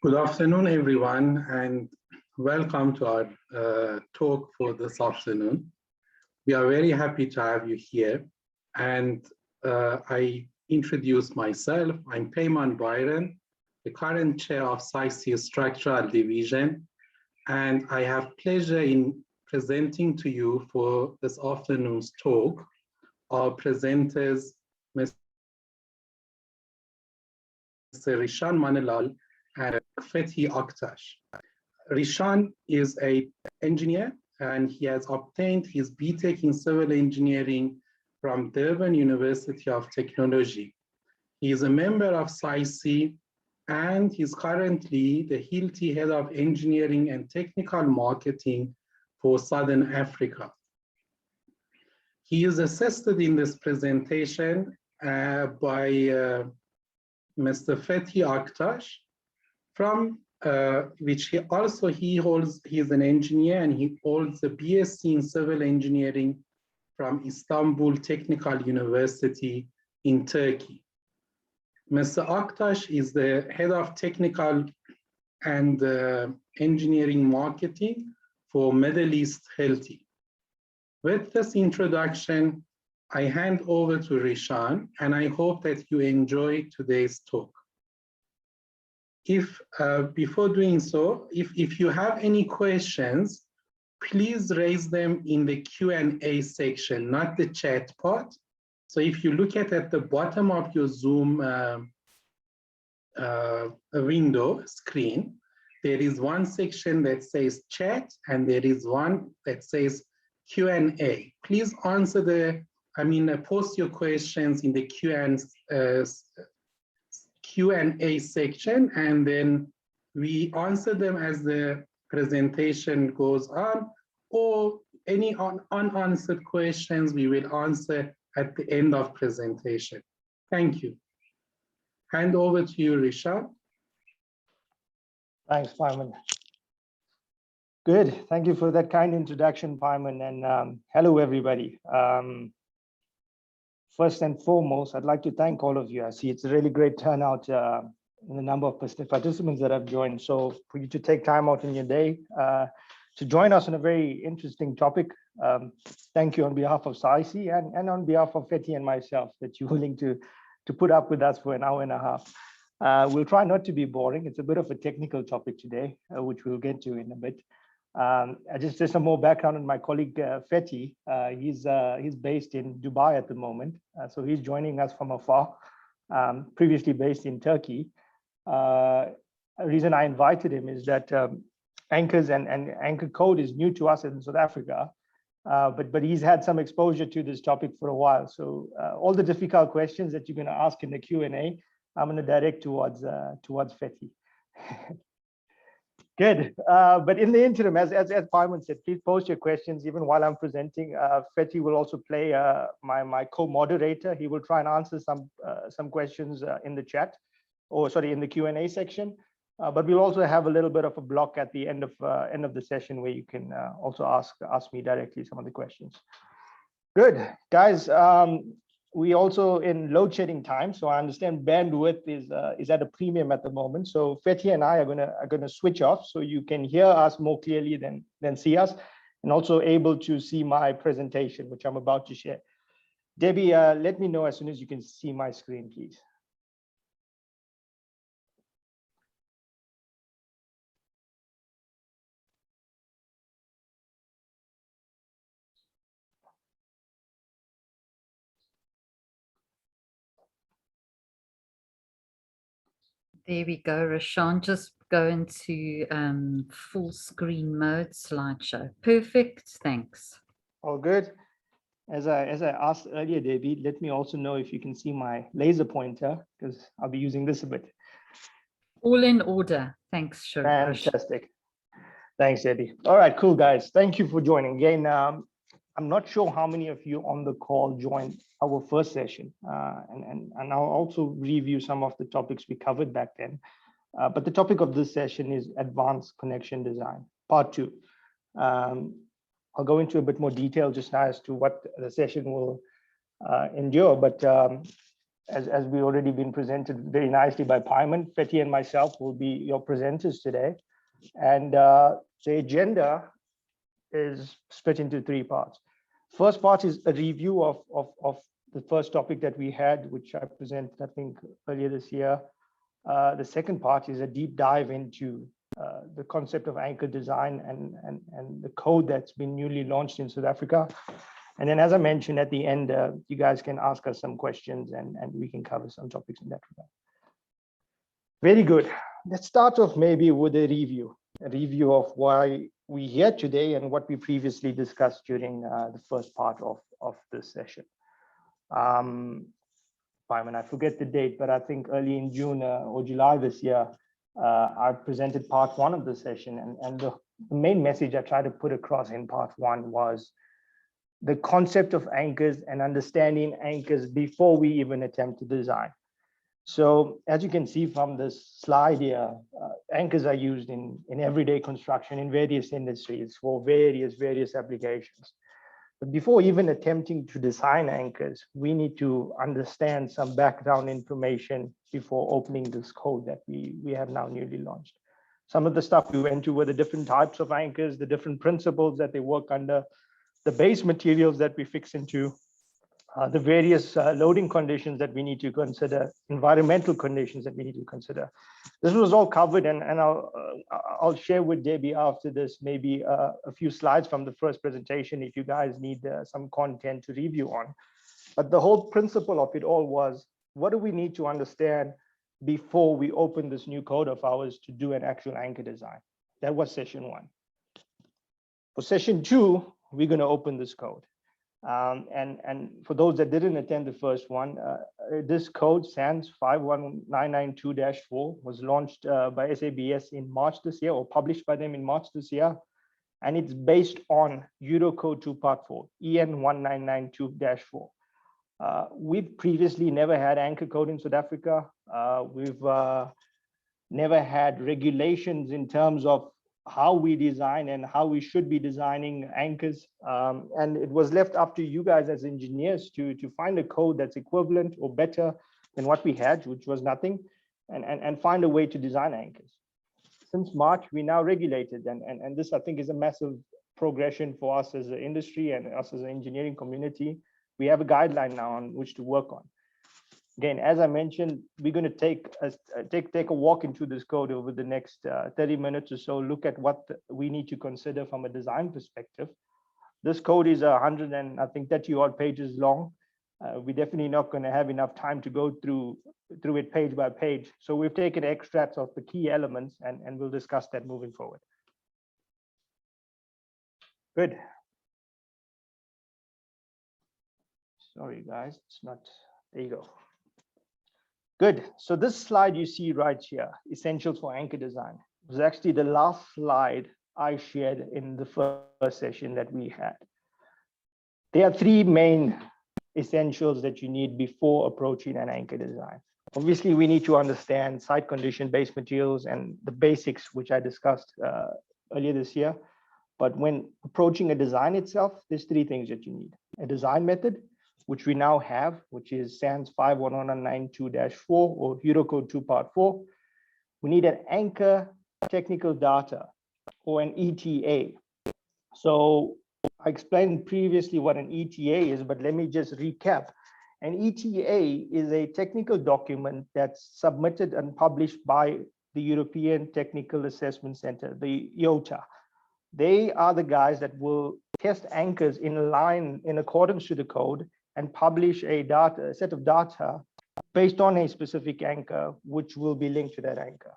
Good afternoon, everyone, and welcome to our talk for this afternoon. We are very happy to have you here. And I introduce myself. I'm Peyman Byron, the current chair of SciC Structural Division. And I have pleasure in presenting to you for this afternoon's talk our presenters, Mr. Rishan Manilal and Fethi Akhtar. Rishan is an engineer and he has obtained his BTech in Civil Engineering from Durban University of Technology. He is a member of SciC and he's currently the Hilti Head of Engineering and Technical Marketing for Southern Africa. He is assisted in this presentation by Mr. Fethi Akhtar, from which he is an engineer and he holds a BSc in Civil Engineering from Istanbul Technical University in Turkey. Mr. Akhtar is the Head of Technical and Engineering Marketing for Middle East Hilti. With this introduction, I hand over to Rishan, and I hope that you enjoy today's talk. Before doing so, if you have any questions, please raise them in the Q&A section, not the chat part. So if you look at the bottom of your Zoom window screen, there is one section that says chat, and there is one that says Q&A. Please answer post your questions in the Q&A section, and then we answer them as the presentation goes on, or any unanswered questions we will answer at the end of presentation. Thank you. Hand over to you, Rishan. Thanks, Payman. Good. Thank you for that kind introduction, Payman, and hello, everybody. First and foremost, I'd like to thank all of you. I see it's a really great turnout in the number of participants that have joined. So for you to take time out in your day to join us on a very interesting topic, thank you on behalf of SciC and on behalf of Fethi and myself that you're willing to put up with us for an hour and a half. We'll try not to be boring. It's a bit of a technical topic today, which we'll get to in a bit. Just some more background on my colleague Fethi. He's based in Dubai at the moment, so he's joining us from afar. Previously based in Turkey. The reason I invited him is that anchors and anchor code is new to us in South Africa, but he's had some exposure to this topic for a while. So all the difficult questions that you're going to ask in the Q&A, I'm going to direct towards Fethi. Good, but in the interim, as Payman said, please post your questions even while I'm presenting. Fethi will also play my co-moderator. He will try and answer some questions in the chat, or sorry, in the Q&A section. But we'll also have a little bit of a block at the end of the session where you can also ask me directly some of the questions. Good, guys. We also in load shedding time, so I understand bandwidth is at a premium at the moment. So Fethi and I are gonna switch off so you can hear us more clearly than see us, and also able to see my presentation, which I'm about to share. Debbie, let me know as soon as you can see my screen, please. There we go, Rishan. Just go into full screen mode, slideshow. Perfect, thanks. All good. As I asked earlier, Debbie, let me also know if you can see my laser pointer, because I'll be using this a bit. All in order. Thanks, sure. Fantastic. Thanks, Debbie. All right, cool, guys. Thank you for joining. Again, I'm not sure how many of you on the call joined our first session, and I'll also review some of the topics we covered back then. But the topic of this session is Advanced Connection Design, Part 2. I'll go into a bit more detail just now as to what the session will endure, but as we already been presented very nicely by Paiman, Fethi and myself will be your presenters today. And the agenda is split into three parts. First part is a review of the first topic that we had, which I presented, I think, earlier this year. The second part is a deep dive into the concept of anchor design and the code that's been newly launched in South Africa. And then, as I mentioned at the end, you guys can ask us some questions and we can cover some topics in that regard. Very good. Let's start off maybe with a review of why we're here today and what we previously discussed during the first part of this session. Paiman, I forget the date, but I think early in June or July this year, I presented part one of the session. And the main message I tried to put across in part one was the concept of anchors and understanding anchors before we even attempt to design. So as you can see from this slide here, anchors are used in everyday construction in various industries for various applications. But before even attempting to design anchors, we need to understand some background information before opening this code that we have now newly launched. Some of the stuff we went to were the different types of anchors, the different principles that they work under, the base materials that we fix into, the various loading conditions that we need to consider, environmental conditions that we need to consider. This was all covered, and I'll share with Debbie after this maybe a few slides from the first presentation if you guys need some content to review on. But the whole principle of it all was, what do we need to understand before we open this new code of ours to do an actual anchor design? That was session one. For session two, we're going to open this code. And for those that didn't attend the first one, this code, SANS 51992-4, was launched by SABS in March this year, or published by them in March this year. And it's based on Eurocode 2 Part 4, EN 1992-4. We've previously never had anchor code in South Africa. We've never had regulations in terms of how we design and how we should be designing anchors. And it was left up to you guys as engineers to find a code that's equivalent or better than what we had, which was nothing, and find a way to design anchors. Since March, we now regulated, and this I think is a massive progression for us as an industry and us as an engineering community. We have a guideline now on which to work on. Again, as I mentioned, we're going to take a walk into this code over the next 30 minutes or so, look at what we need to consider from a design perspective. This code is 30 odd pages long. We're definitely not going to have enough time to go through it page by page. So we've taken extracts of the key elements and we'll discuss that moving forward. Good. Sorry, guys, it's not, there you go. Good. So this slide you see right here, essentials for anchor design, was actually the last slide I shared in the first session that we had. There are three main essentials that you need before approaching an anchor design. Obviously, we need to understand site condition based materials and the basics, which I discussed earlier this year. But when approaching a design itself, there's three things that you need. A design method, which we now have, which is SANS 51992-4 or Eurocode 2 Part 4. We need an anchor technical data or an ETA. So I explained previously what an ETA is, but let me just recap. An ETA is a technical document that's submitted and published by the European Technical Assessment Center, the IOTA. They are the guys that will test anchors in accordance to the code and publish a set of data based on a specific anchor, which will be linked to that anchor.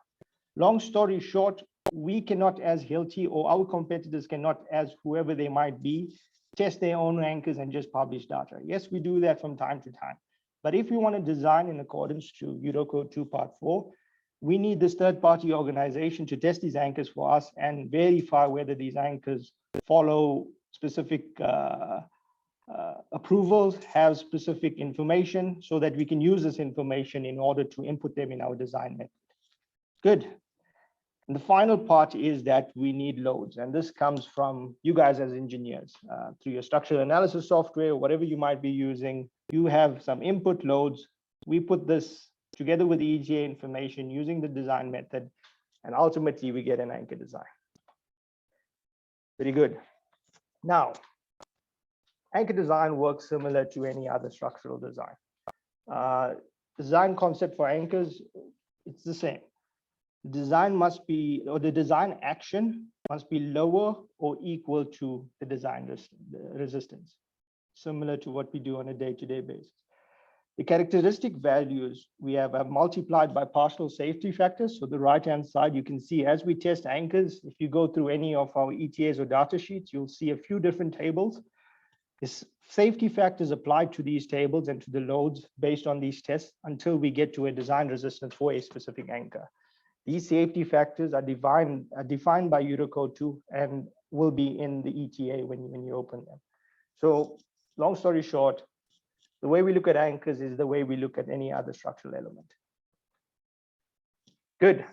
Long story short, we cannot, as Hilti or our competitors cannot, as whoever they might be, test their own anchors and just publish data. Yes, we do that from time to time. But if we want to design in accordance to Eurocode 2 Part 4, we need this third-party organization to test these anchors for us and verify whether these anchors follow specific approvals, have specific information, so that we can use this information in order to input them in our design method. Good. And the final part is that we need loads. And this comes from you guys as engineers. Through your structural analysis software, whatever you might be using, you have some input loads We put this together with the ETA information using the design method, and ultimately we get an anchor design. Very good. Now, anchor design works similar to any other structural design. Design concept for anchors, it's the same. Design must be, or the design action must be lower or equal to the design resistance, similar to what we do on a day-to-day basis. The characteristic values we have multiplied by partial safety factors. So the right-hand side, you can see as we test anchors, if you go through any of our ETAs or data sheets, you'll see a few different tables. This safety factors applied to these tables and to the loads based on these tests until we get to a design resistance for a specific anchor. These safety factors are defined by Unicode 2 and will be in the ETA when you open them. So long story short, the way we look at anchors is the way we look at any other structural element. Good.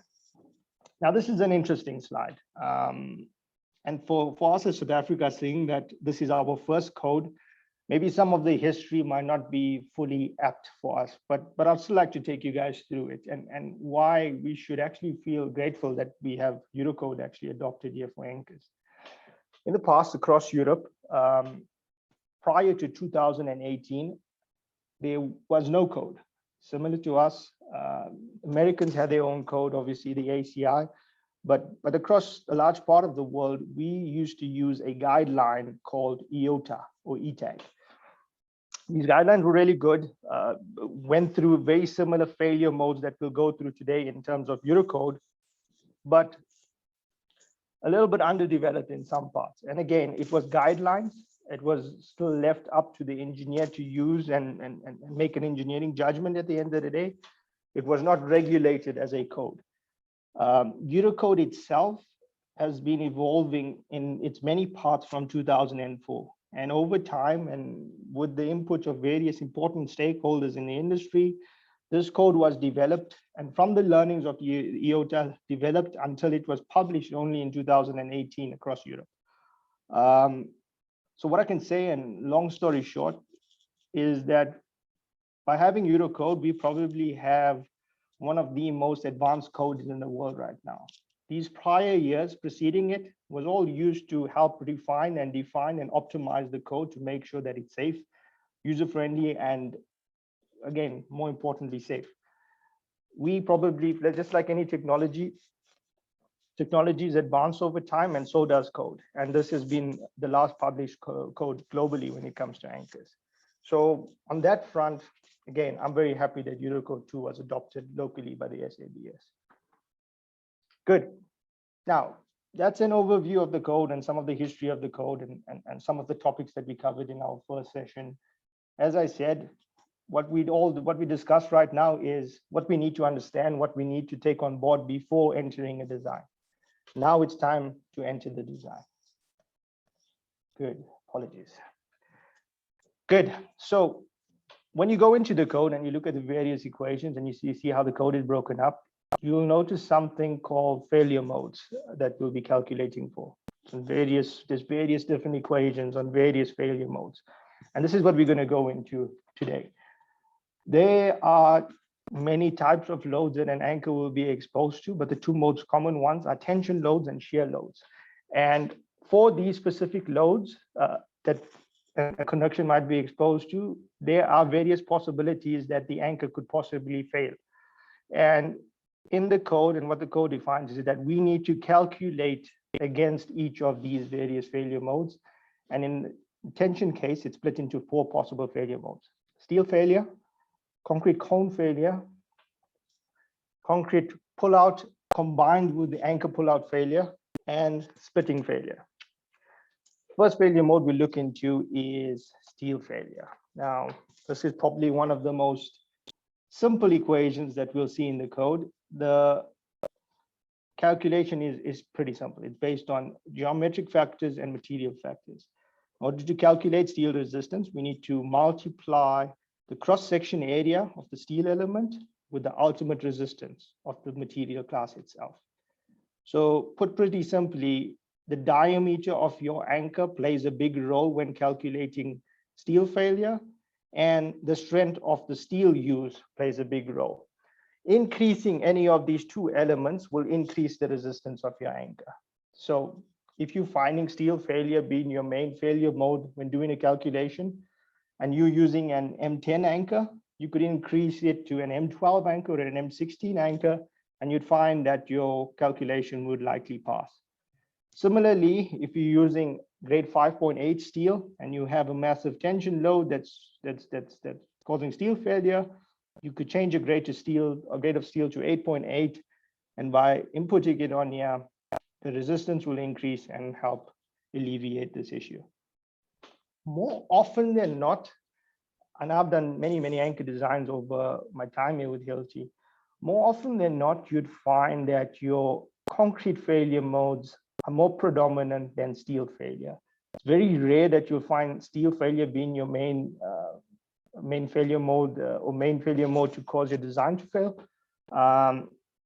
Now, this is an interesting slide. And for us as South Africa, seeing that this is our first code, maybe some of the history might not be fully apt for us, but I'd still like to take you guys through it and why we should actually feel grateful that we have Unicode actually adopted here for anchors. In the past, across Europe, prior to 2018, there was no code. Similar to us, Americans had their own code, obviously the ACI, but across a large part of the world, we used to use a guideline called IOTA or ETAG. These guidelines were really good, went through very similar failure modes that we'll go through today in terms of Unicode, but a little bit underdeveloped in some parts. And again, it was guidelines. It was still left up to the engineer to use and make an engineering judgment at the end of the day. It was not regulated as a code. Unicode itself has been evolving in its many parts from 2004. And over time, and with the input of various important stakeholders in the industry, this code was developed, and from the learnings of IOTA, developed until it was published only in 2018 across Europe. So what I can say, and long story short, is that by having Unicode, we probably have one of the most advanced codes in the world right now. These prior years preceding it was all used to help refine and define and optimize the code to make sure that it's safe, user-friendly, and again, more importantly, safe. We probably, just like any technologies advance over time, and so does code. And this has been the last published code globally when it comes to anchors. So on that front, again, I'm very happy that Unicode 2 was adopted locally by the SABS. Good. Now, that's an overview of the code and some of the history of the code and some of the topics that we covered in our first session. As I said, what we discussed right now is what we need to understand, what we need to take on board before entering a design. Now it's time to enter the design. Good, apologies. Good, so when you go into the code and you look at the various equations and you see how the code is broken up, you'll notice something called failure modes that we'll be calculating for. There's various different equations on various failure modes. And this is what we're going to go into today. There are many types of loads that an anchor will be exposed to, but the two most common ones are tension loads and shear loads. And for these specific loads that a conduction might be exposed to, there are various possibilities that the anchor could possibly fail. And in the code, and what the code defines is that we need to calculate against each of these various failure modes. And in the tension case, it's split into 4 possible failure modes: steel failure, concrete cone failure, concrete pullout combined with the anchor pullout failure, and splitting failure. First failure mode we look into is steel failure. Now, this is probably one of the most simple equations that we'll see in the code. The calculation is pretty simple. It's based on geometric factors and material factors. In order to calculate steel resistance, we need to multiply the cross-section area of the steel element with the ultimate resistance of the material class itself. So put pretty simply, the diameter of your anchor plays a big role when calculating steel failure, and the strength of the steel used plays a big role. Increasing any of these two elements will increase the resistance of your anchor. So if you're finding steel failure being your main failure mode when doing a calculation, and you're using an M10 anchor, you could increase it to an M12 anchor or an M16 anchor, and you'd find that your calculation would likely pass. Similarly, if you're using grade 5.8 steel and you have a massive tension load that's causing steel failure, you could change a grade of steel to 8.8, and by inputting it on here, the resistance will increase and help alleviate this issue. More often than not, and I've done many anchor designs over my time here with Hilti, more often than not, you'd find that your concrete failure modes are more predominant than steel failure. It's very rare that you'll find steel failure being your main failure mode or main failure mode to cause your design to fail.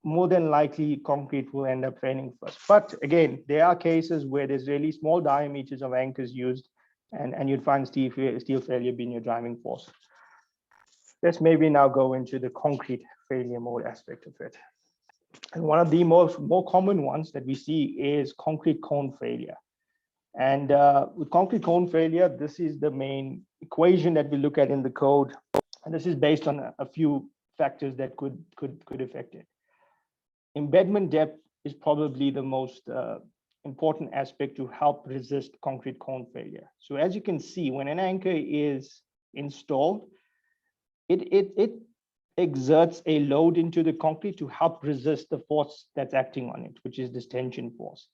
More than likely, concrete will end up failing first. But again, there are cases where there's really small diameters of anchors used, and you'd find steel failure being your driving force. Let's maybe now go into the concrete failure mode aspect of it. And one of the more common ones that we see is concrete cone failure. And with concrete cone failure, this is the main equation that we look at in the code. And this is based on a few factors that could affect it. Embedment depth is probably the most important aspect to help resist concrete cone failure. So as you can see, when an anchor is installed, it exerts a load into the concrete to help resist the force that's acting on it, which is this tension force.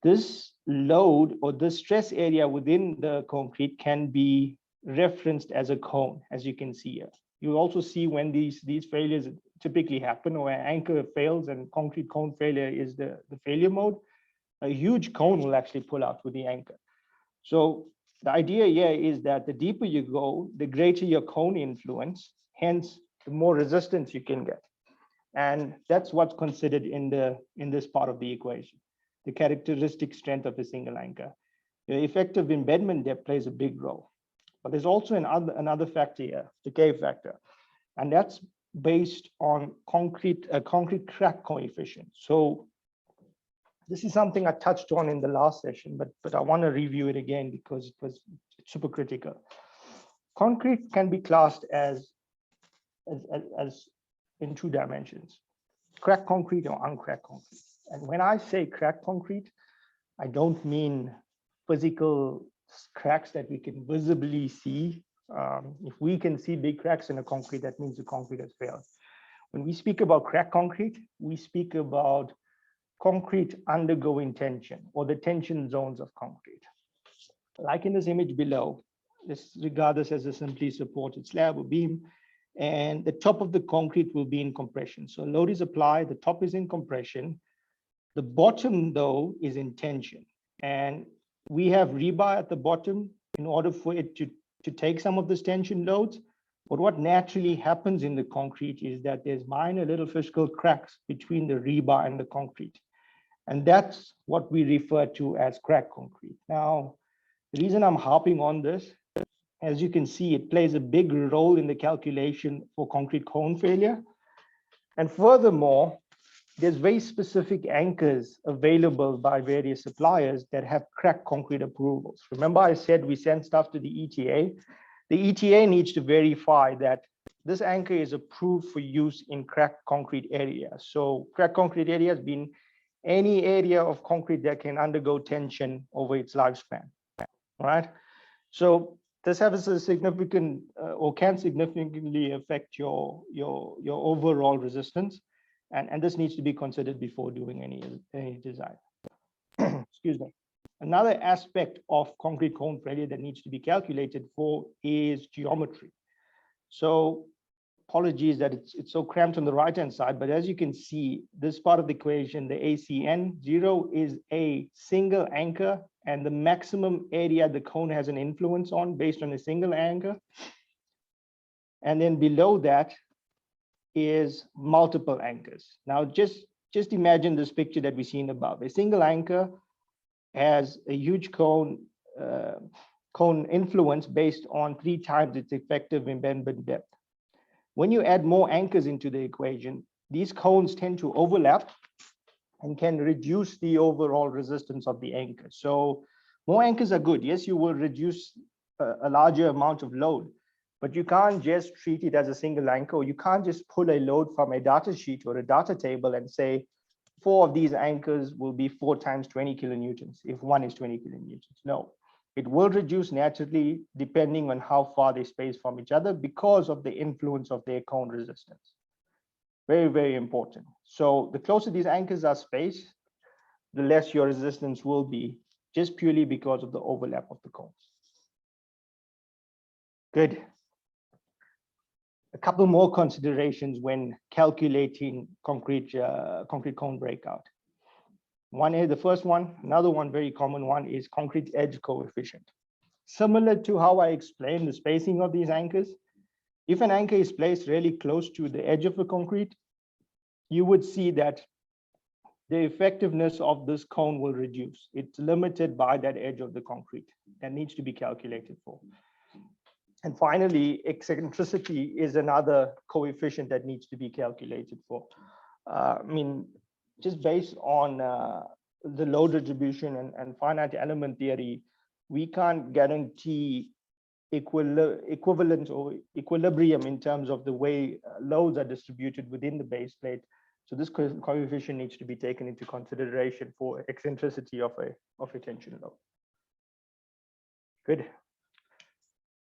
This load or the stress area within the concrete can be referenced as a cone, as you can see here. You also see when these failures typically happen, or an anchor fails and concrete cone failure is the failure mode, a huge cone will actually pull out with the anchor. So the idea here is that the deeper you go, the greater your cone influence, hence the more resistance you can get. And that's what's considered in this part of the equation, the characteristic strength of a single anchor. The effective embedment depth plays a big role. But there's also another factor here, decay factor, and that's based on concrete crack coefficient. So this is something I touched on in the last session, but I want to review it again because it was super critical. Concrete can be classed as in two dimensions, cracked concrete or uncracked concrete. And when I say cracked concrete, I don't mean physical cracks that we can visibly see. If we can see big cracks in a concrete, that means the concrete has failed. When we speak about cracked concrete, we speak about concrete undergoing tension, or the tension zones of concrete. Like in this image below, let's regard this as a simply supported slab or beam, and the top of the concrete will be in compression. So load is applied, the top is in compression. The bottom, though, is in tension. And we have rebar at the bottom in order for it to take some of this tension loads. But what naturally happens in the concrete is that there's minor little physical cracks between the rebar and the concrete. And that's what we refer to as cracked concrete. Now, the reason I'm harping on this, as you can see, it plays a big role in the calculation for concrete cone failure. And furthermore, there's very specific anchors available by various suppliers that have cracked concrete approvals. Remember I said we send stuff to the ETA? The ETA needs to verify that this anchor is approved for use in cracked concrete areas. So cracked concrete areas being any area of concrete that can undergo tension over its lifespan, all right? So this has a significant or can significantly affect your overall resistance. And this needs to be considered before doing any design. Excuse me. Another aspect of concrete cone failure that needs to be calculated for is geometry. So apologies that it's so cramped on the right-hand side, but as you can see, this part of the equation, the ACN 0 is a single anchor, and the maximum area the cone has an influence on based on a single anchor. And then below that is multiple anchors. Now, just imagine this picture that we've seen above. A single anchor has a huge cone cone influence based on 3 times its effective embedment depth. When you add more anchors into the equation, these cones tend to overlap and can reduce the overall resistance of the anchor. So more anchors are good. Yes, you will reduce a larger amount of load, but you can't just treat it as a single anchor. You can't just pull a load from a data sheet or a data table and say 4 of these anchors will be 4 times 20 kilonewtons if one is 20 kilonewtons. No, it will reduce naturally depending on how far they space from each other because of the influence of their cone resistance. Very, very important. So the closer these anchors are spaced, the less your resistance will be, just purely because of the overlap of the cones. Good. A couple more considerations when calculating concrete cone breakout. One is the first one, another one very common one is concrete edge coefficient. Similar to how I explained the spacing of these anchors, if an anchor is placed really close to the edge of the concrete, you would see that the effectiveness of this cone will reduce. It's limited by that edge of the concrete that needs to be calculated for. And finally, eccentricity is another coefficient that needs to be calculated for. I mean, just based on the load distribution and finite element theory, we can't guarantee equivalence or equilibrium in terms of the way loads are distributed within the base plate. So this coefficient needs to be taken into consideration for eccentricity of a tension load. Good.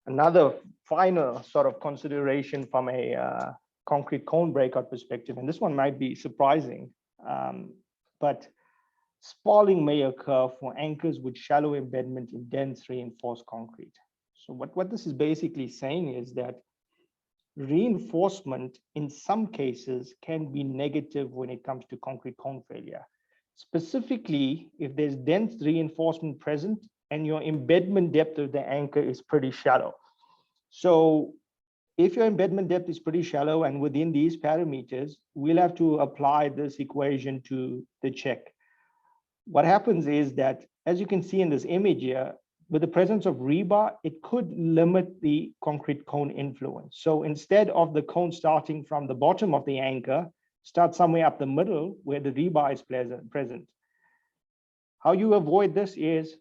Another final sort of consideration from a concrete cone breakout perspective, and this one might be surprising, but spalling may occur for anchors with shallow embedment in dense reinforced concrete. So what this is basically saying is that reinforcement in some cases can be negative when it comes to concrete cone failure. Specifically, if there's dense reinforcement present and your embedment depth of the anchor is pretty shallow. So if your embedment depth is pretty shallow and within these parameters, we'll have to apply this equation to the check. What happens is that, as you can see in this image here, with the presence of rebar, it could limit the concrete cone influence. So instead of the cone starting from the bottom of the anchor, start somewhere up the middle where the rebar is present. How you avoid this is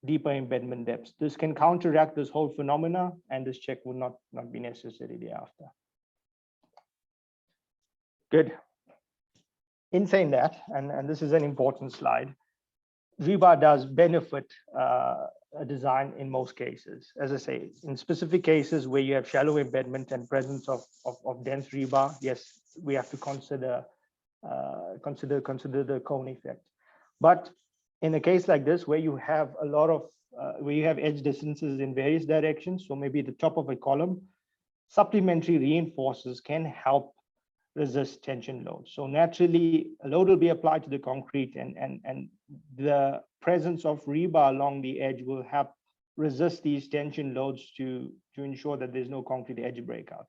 deeper embedment depths. This can counteract this whole phenomena, and this check will not be necessary thereafter. Good. In saying that, and this is an important slide, rebar does benefit a design in most cases. As I say, in specific cases where you have shallow embedment and presence of dense rebar, yes, we have to consider the cone effect. But in a case like this, where you have a lot of where you have edge distances in various directions, so maybe the top of a column, supplementary reinforcers can help resist tension loads. So naturally, a load will be applied to the concrete, and the presence of rebar along the edge will help resist these tension loads to ensure that there's no concrete edge breakout.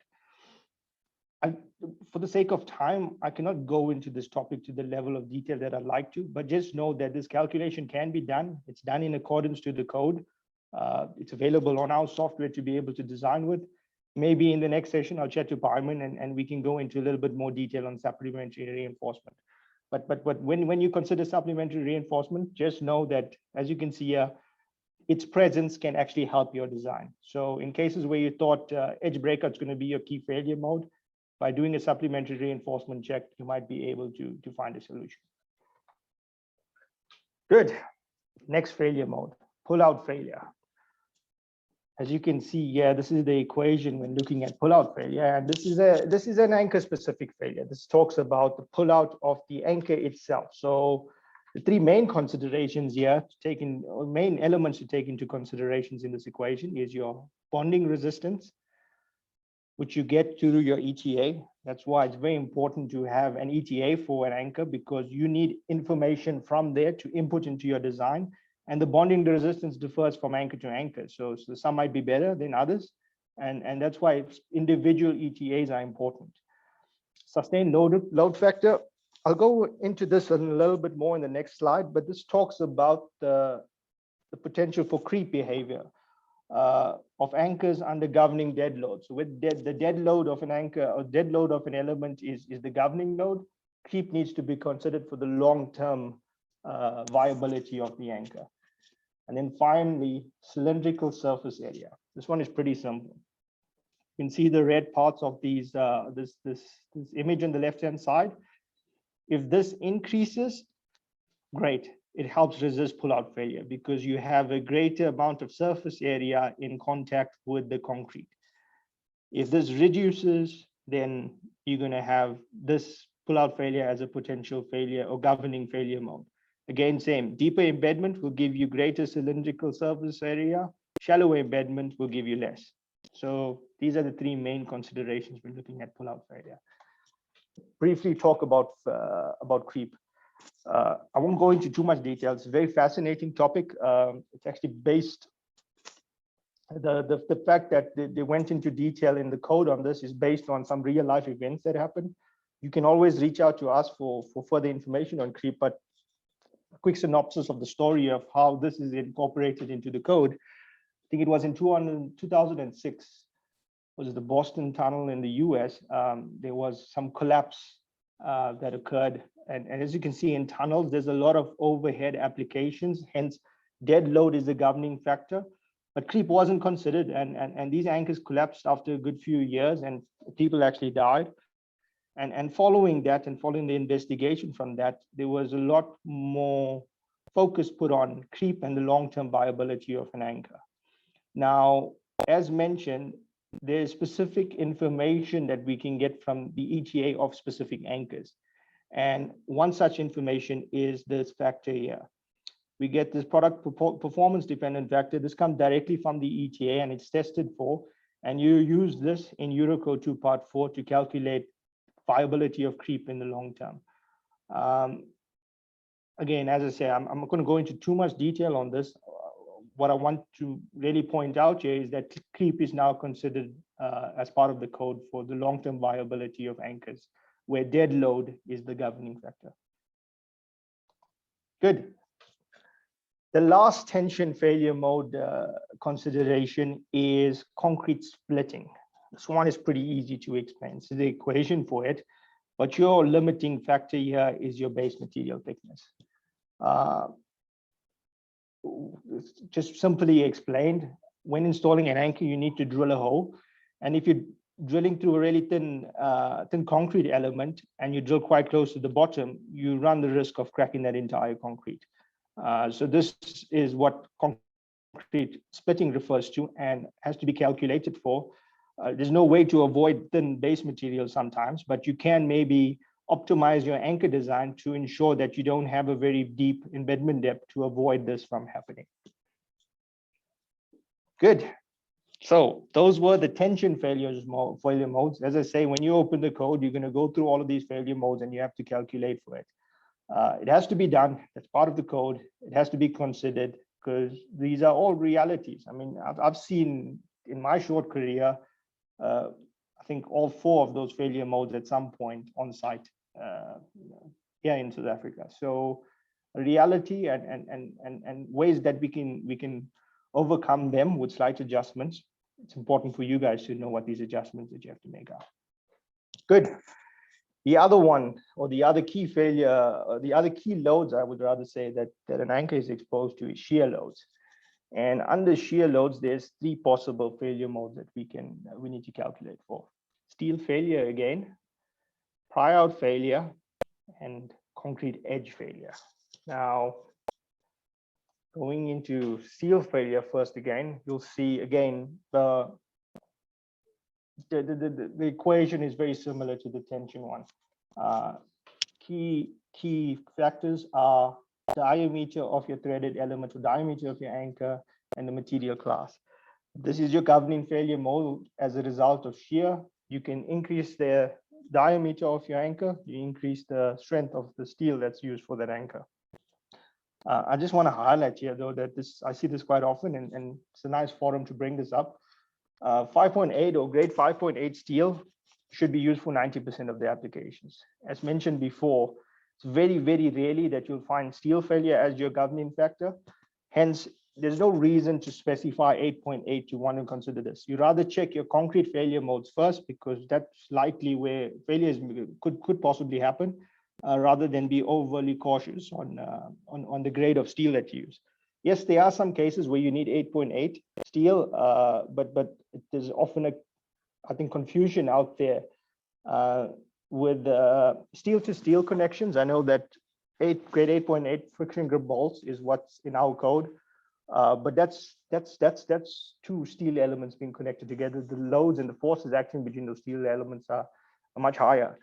For the sake of time, I cannot go into this topic to the level of detail that I'd like to, but just know that this calculation can be done. It's done in accordance to the code. It's available on our software to be able to design with. Maybe in the next session, I'll chat to Parman and we can go into a little bit more detail on supplementary reinforcement. But when you consider supplementary reinforcement, just know that, as you can see here, its presence can actually help your design. So in cases where you thought edge breakout is going to be your key failure mode, by doing a supplementary reinforcement check, you might be able to find a solution. Good. Next failure mode, pull-out failure. As you can see here, this is the equation when looking at pull-out failure. And this is an anchor-specific failure. This talks about the pull-out of the anchor itself. So the 3 main considerations here, main elements to take into considerations in this equation is your bonding resistance, which you get through your ETA. That's why it's very important to have an ETA for an anchor, because you need information from there to input into your design. And the bonding resistance differs from anchor to anchor. So some might be better than others. And that's why individual ETAs are important. Sustained load factor. I'll go into this a little bit more in the next slide, but this talks about the potential for creep behavior. of anchors under governing dead load. So with the dead load of an anchor or dead load of an element is the governing load, creep needs to be considered for the long-term viability of the anchor. And then finally, cylindrical surface area. This one is pretty simple. You can see the red parts of these this image on the left-hand side. If this increases, great. It helps resist pull-out failure because you have a greater amount of surface area in contact with the concrete. If this reduces, then you're going to have this pull-out failure as a potential failure or governing failure mode. Again, same, deeper embedment will give you greater cylindrical surface area. Shallower embedment will give you less. So these are the three main considerations when looking at pull-out failure. Briefly talk about creep. I won't go into too much detail. It's a very fascinating topic. It's actually based, the fact that they went into detail in the code on this is based on some real life events that happened. You can always reach out to us for further information on creep, but a quick synopsis of the story of how this is incorporated into the code. I think it was in 2006, was the Boston Tunnel in the US. There was some collapse that occurred. And as you can see in tunnels, there's a lot of overhead applications, hence dead load is the governing factor. But creep wasn't considered, and these anchors collapsed after a good few years, and people actually died. And following that, and following the investigation from that, there was a lot more focus put on creep and the long-term viability of an anchor. Now, as mentioned, there's specific information that we can get from the ETA of specific anchors. And one such information is this factor here. We get this product performance dependent factor. This comes directly from the ETA and it's tested for, and you use this in Unicode 2 Part 4 to calculate viability of creep in the long term. Again, as I say, I'm not going to go into too much detail on this. What I want to really point out here is that creep is now considered as part of the code for the long-term viability of anchors, where dead load is the governing factor. Good. The last tension failure mode consideration is concrete splitting. This one is pretty easy to explain. So the equation for it, but your limiting factor here is your base material thickness. Just simply explained, when installing an anchor, you need to drill a hole. And if you're drilling through a really thin concrete element and you drill quite close to the bottom, you run the risk of cracking that entire concrete. So this is what concrete splitting refers to and has to be calculated for. There's no way to avoid thin base material sometimes, but you can maybe optimize your anchor design to ensure that you don't have a very deep embedment depth to avoid this from happening. Good. So those were the tension failure modes. As I say, when you open the code, you're going to go through all of these failure modes and you have to calculate for it. It has to be done. That's part of the code. It has to be considered because these are all realities. I mean, I've seen in my short career, I think all 4 of those failure modes at some point on site here in South Africa. So a reality and ways that we can overcome them with slight adjustments. It's important for you guys to know what these adjustments that you have to make are. Good. The other one, or the other key failure, or the other key loads, I would rather say that an anchor is exposed to is shear loads. And under shear loads, there's 3 possible failure modes that we need to calculate for. Steel failure again, pry-out failure, and concrete edge failure. Now, going into steel failure first again, you'll see again the equation is very similar to the tension one. Key factors are diameter of your threaded element, or diameter of your anchor, and the material class. This is your governing failure mode as a result of shear. You can increase the diameter of your anchor, you increase the strength of the steel that's used for that anchor. I just want to highlight here though that I see this quite often, and it's a nice forum to bring this up. 5.8 or grade 5.8 steel should be used for 90% of the applications. As mentioned before, it's very, very rarely that you'll find steel failure as your governing factor. Hence, there's no reason to specify 8.8 to want to consider this. You rather check your concrete failure modes first, because that's likely where failures could possibly happen, rather than be overly cautious on the grade of steel that you use. Yes, there are some cases where you need 8.8 steel, but there's often I think, confusion out there with steel to steel connections. I know that grade 8.8 friction grip bolts is what's in our code, but that's two steel elements being connected together. The loads and the forces acting between those steel elements are much higher.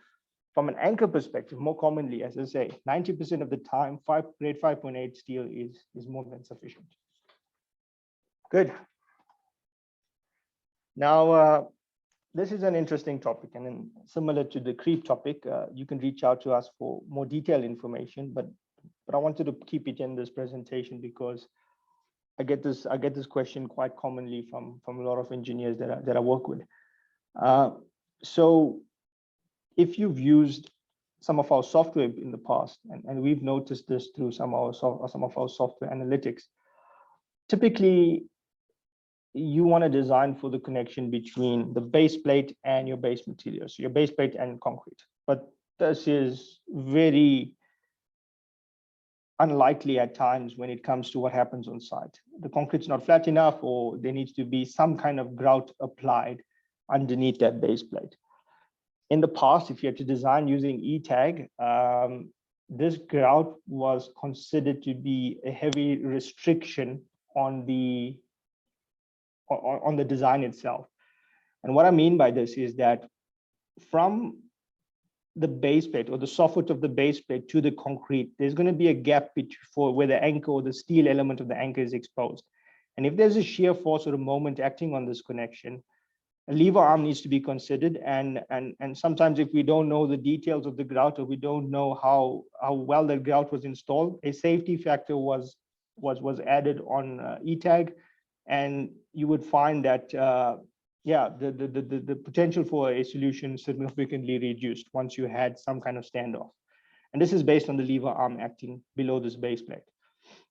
From an anchor perspective, more commonly, as I say, 90% of the time, grade 5.8 steel is more than sufficient. Good. Now, this is an interesting topic, and then similar to the creep topic, you can reach out to us for more detailed information, but I wanted to keep it in this presentation because I get this question quite commonly from a lot of engineers that I work with. So if you've used some of our software in the past, and we've noticed this through some of our software analytics, typically you want to design for the connection between the base plate and your base material, so your base plate and concrete. But this is very unlikely at times when it comes to what happens on site. The concrete's not flat enough, or there needs to be some kind of grout applied underneath that base plate. In the past, if you had to design using ETAG, this grout was considered to be a heavy restriction on the design itself. And what I mean by this is that from the base plate or the soffit of the base plate to the concrete, there's going to be a gap for where the anchor or the steel element of the anchor is exposed. And if there's a shear force or a moment acting on this connection, a lever arm needs to be considered. And sometimes if we don't know the details of the grout, or we don't know how well the grout was installed, a safety factor was added on ETAG, and you would find that the potential for a solution significantly reduced once you had some kind of standoff. And this is based on the lever arm acting below this base plate.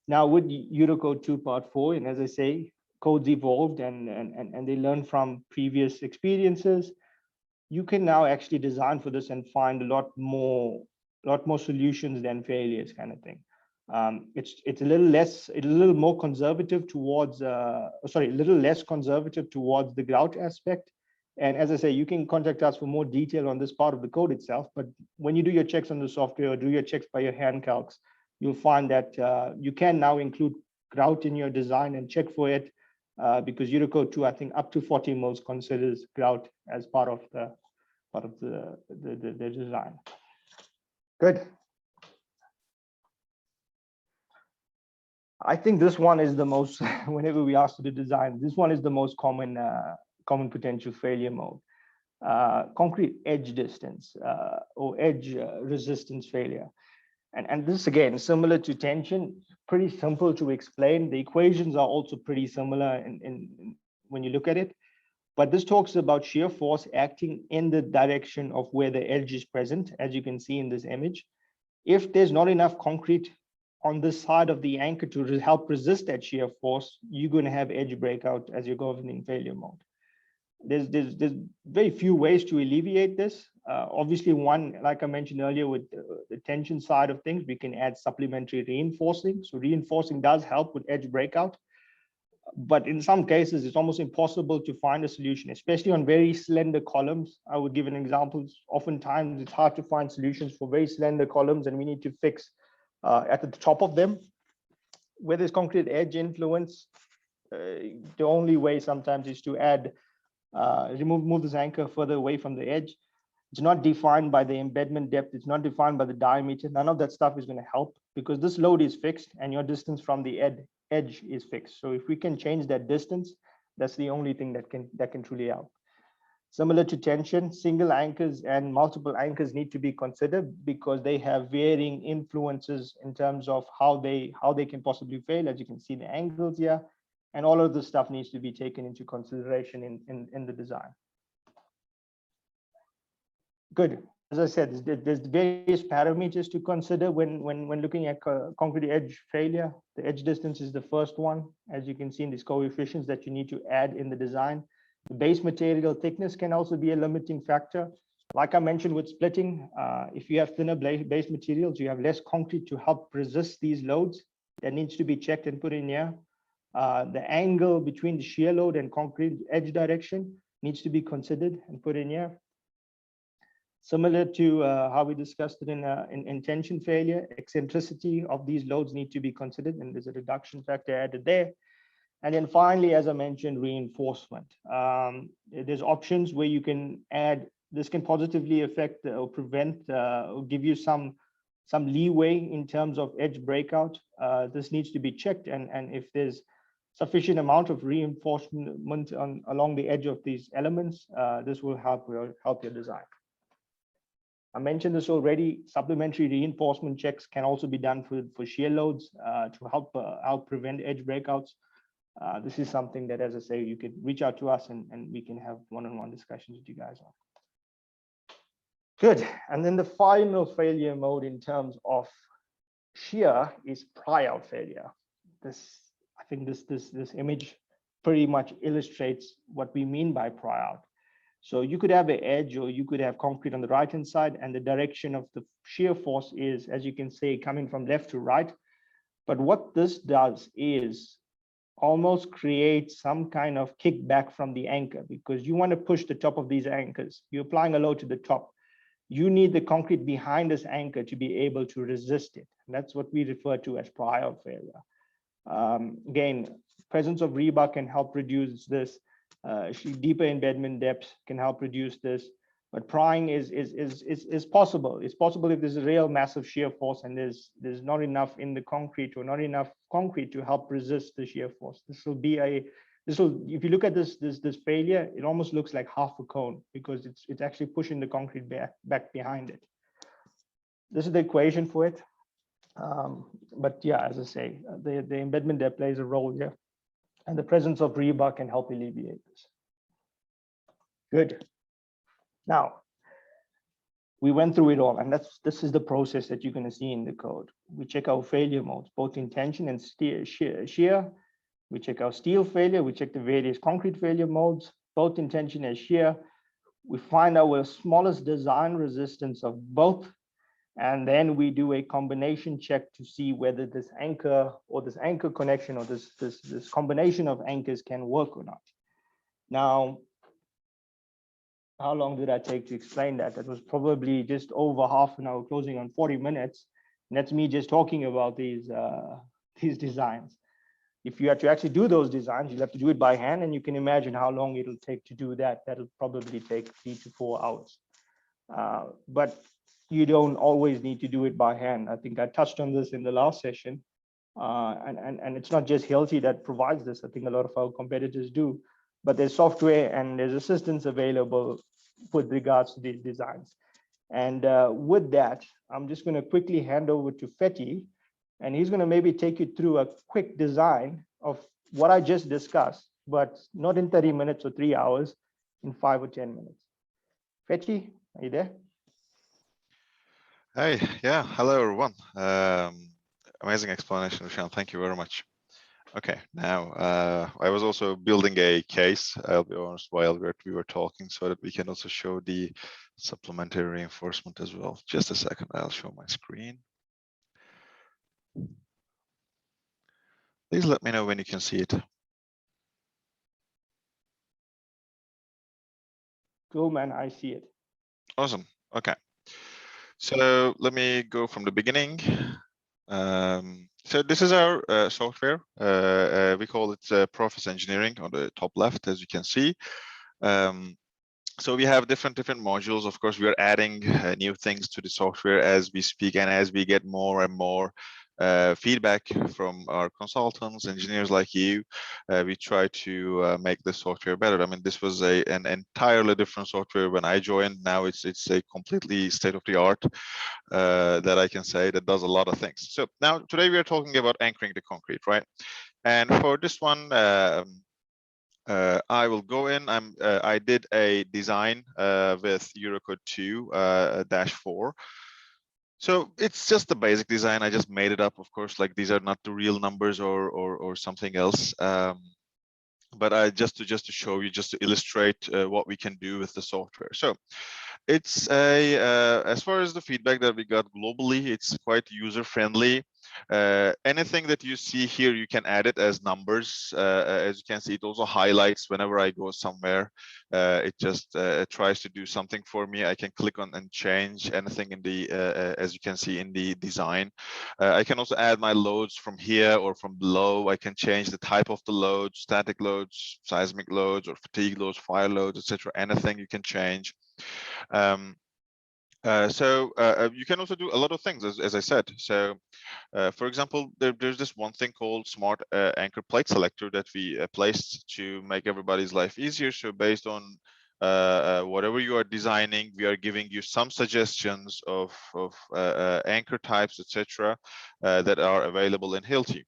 Now with Unicode 2 Part 4, and as I say, codes evolved and they learn from previous experiences, you can now actually design for this and find a lot more solutions than failures, kind of thing. It's a little more conservative towards a little less conservative towards the grout aspect. And as I say, you can contact us for more detail on this part of the code itself. But when you do your checks on the software or do your checks by your hand calcs, you'll find that you can now include grout in your design and check for it, because Unicode 2, I think up to 40 mils considers grout as part of the design. Good. I think this one is the most, whenever we ask to do design, this one is the most common potential failure mode. Concrete edge distance or edge resistance failure. And this, again, similar to tension, pretty simple to explain. The equations are also pretty similar when you look at it. But this talks about shear force acting in the direction of where the edge is present, as you can see in this image. If there's not enough concrete on this side of the anchor to help resist that shear force, you're going to have edge breakout as your governing failure mode. There's very few ways to alleviate this. Obviously, one, like I mentioned earlier, with the tension side of things, we can add supplementary reinforcing. So reinforcing does help with edge breakout. But in some cases, it's almost impossible to find a solution, especially on very slender columns. I would give an example. Oftentimes, it's hard to find solutions for very slender columns, and we need to fix at the top of them. Where there's concrete edge influence, the only way sometimes is to add, move this anchor further away from the edge. It's not defined by the embedment depth. It's not defined by the diameter. None of that stuff is going to help, because this load is fixed and your distance from the edge is fixed. So if we can change that distance, that's the only thing that can truly help. Similar to tension, single anchors and multiple anchors need to be considered, because they have varying influences in terms of how they can possibly fail. As you can see the angles here, and all of this stuff needs to be taken into consideration in the design. Good. as I said, there's various parameters to consider when looking at concrete edge failure. The edge distance is the first one, as you can see in these coefficients that you need to add in the design. The base material thickness can also be a limiting factor. Like I mentioned with splitting, if you have thinner base materials, you have less concrete to help resist these loads. That needs to be checked and put in here. The angle between the shear load and concrete edge direction needs to be considered and put in here. Similar to how we discussed it in tension failure, eccentricity of these loads need to be considered, and there's a reduction factor added there. And then finally, as I mentioned, reinforcement. There's options where you can add, this can positively affect or prevent or give you some leeway in terms of edge breakout. This needs to be checked, and if there's sufficient amount of reinforcement along the edge of these elements, this will help your design. I mentioned this already. Supplementary reinforcement checks can also be done for shear loads to help prevent edge breakouts. This is something that, as I say, you could reach out to us and we can have one-on-one discussions with you guys on. Good. And then the final failure mode in terms of shear is pry-out failure. I think this image pretty much illustrates what we mean by pry-out. So you could have an edge, or you could have concrete on the right-hand side, and the direction of the shear force is, as you can see, coming from left to right. But what this does is almost create some kind of kickback from the anchor, because you want to push the top of these anchors. You're applying a load to the top. You need the concrete behind this anchor to be able to resist it. And that's what we refer to as pry-out failure. Again, presence of rebar can help reduce this. Deeper embedment depth can help reduce this, but prying is possible. It's possible if there's a real massive shear force and there's not enough in the concrete, or not enough concrete to help resist the shear force. If you look at this failure, it almost looks like half a cone, because it's actually pushing the concrete back behind it. This is the equation for it. But yeah, as I say, the embedment depth plays a role here. And the presence of rebar can help alleviate this. Good. Now, we went through it all, and this is the process that you're going to see in the code. We check our failure modes, both in tension and shear. We check our steel failure. We check the various concrete failure modes, both in tension and shear. We find our smallest design resistance of both. And then we do a combination check to see whether this anchor or this anchor connection or this combination of anchors can work or not. Now, how long did I take to explain that? That was probably just over half an hour, closing on 40 minutes. And that's me just talking about these designs. If you have to actually do those designs, you'll have to do it by hand, and you can imagine how long it'll take to do that. That'll probably take 3 to 4 hours. But you don't always need to do it by hand. I think I touched on this in the last session. And it's not just Hilti that provides this. I think a lot of our competitors do. But there's software and there's assistance available with regards to these designs. And with that, I'm just going to quickly hand over to Fethi, and he's going to maybe take you through a quick design of what I just discussed, but not in 30 minutes or 3 hours, in 5 or 10 minutes. Fethi, are you there? Hey, yeah, hello everyone. Amazing explanation, Rishan. Thank you very much. Okay, now I was also building a case, I'll be honest, while we were talking, so that we can also show the supplementary reinforcement as well. Just a second, I'll show my screen. Please let me know when you can see it. Cool, man, I see it. Awesome, okay. So let me go from the beginning. So this is our software. We call it Process Engineering on the top left, as you can see. So we have different modules. Of course, we are adding new things to the software as we speak, and as we get more and more feedback from our consultants, engineers like you, we try to make the software better. I mean, this was an entirely different software when I joined. Now it's a completely state-of-the-art that I can say that does a lot of things. So now today we are talking about anchoring the concrete, right? And for this one, I will go in. I did a design with Unicode 2-4. So it's just the basic design. I just made it up. Of course, like these are not the real numbers or something else. But just to show you, just to illustrate what we can do with the software. So it's as far as the feedback that we got globally, it's quite user friendly. Anything that you see here, you can add it as numbers. As you can see, it also highlights whenever I go somewhere. It just tries to do something for me. I can click on and change anything in the, as you can see in the design. I can also add my loads from here or from below. I can change the type of the loads, static loads, seismic loads, or fatigue loads, fire loads, etc. Anything you can change. You can also do a lot of things, as I said. So, for example, there's this one thing called Smart Anchor Plate Selector that we placed to make everybody's life easier. So based on whatever you are designing, we are giving you some suggestions of anchor types, etc., that are available in Hilti.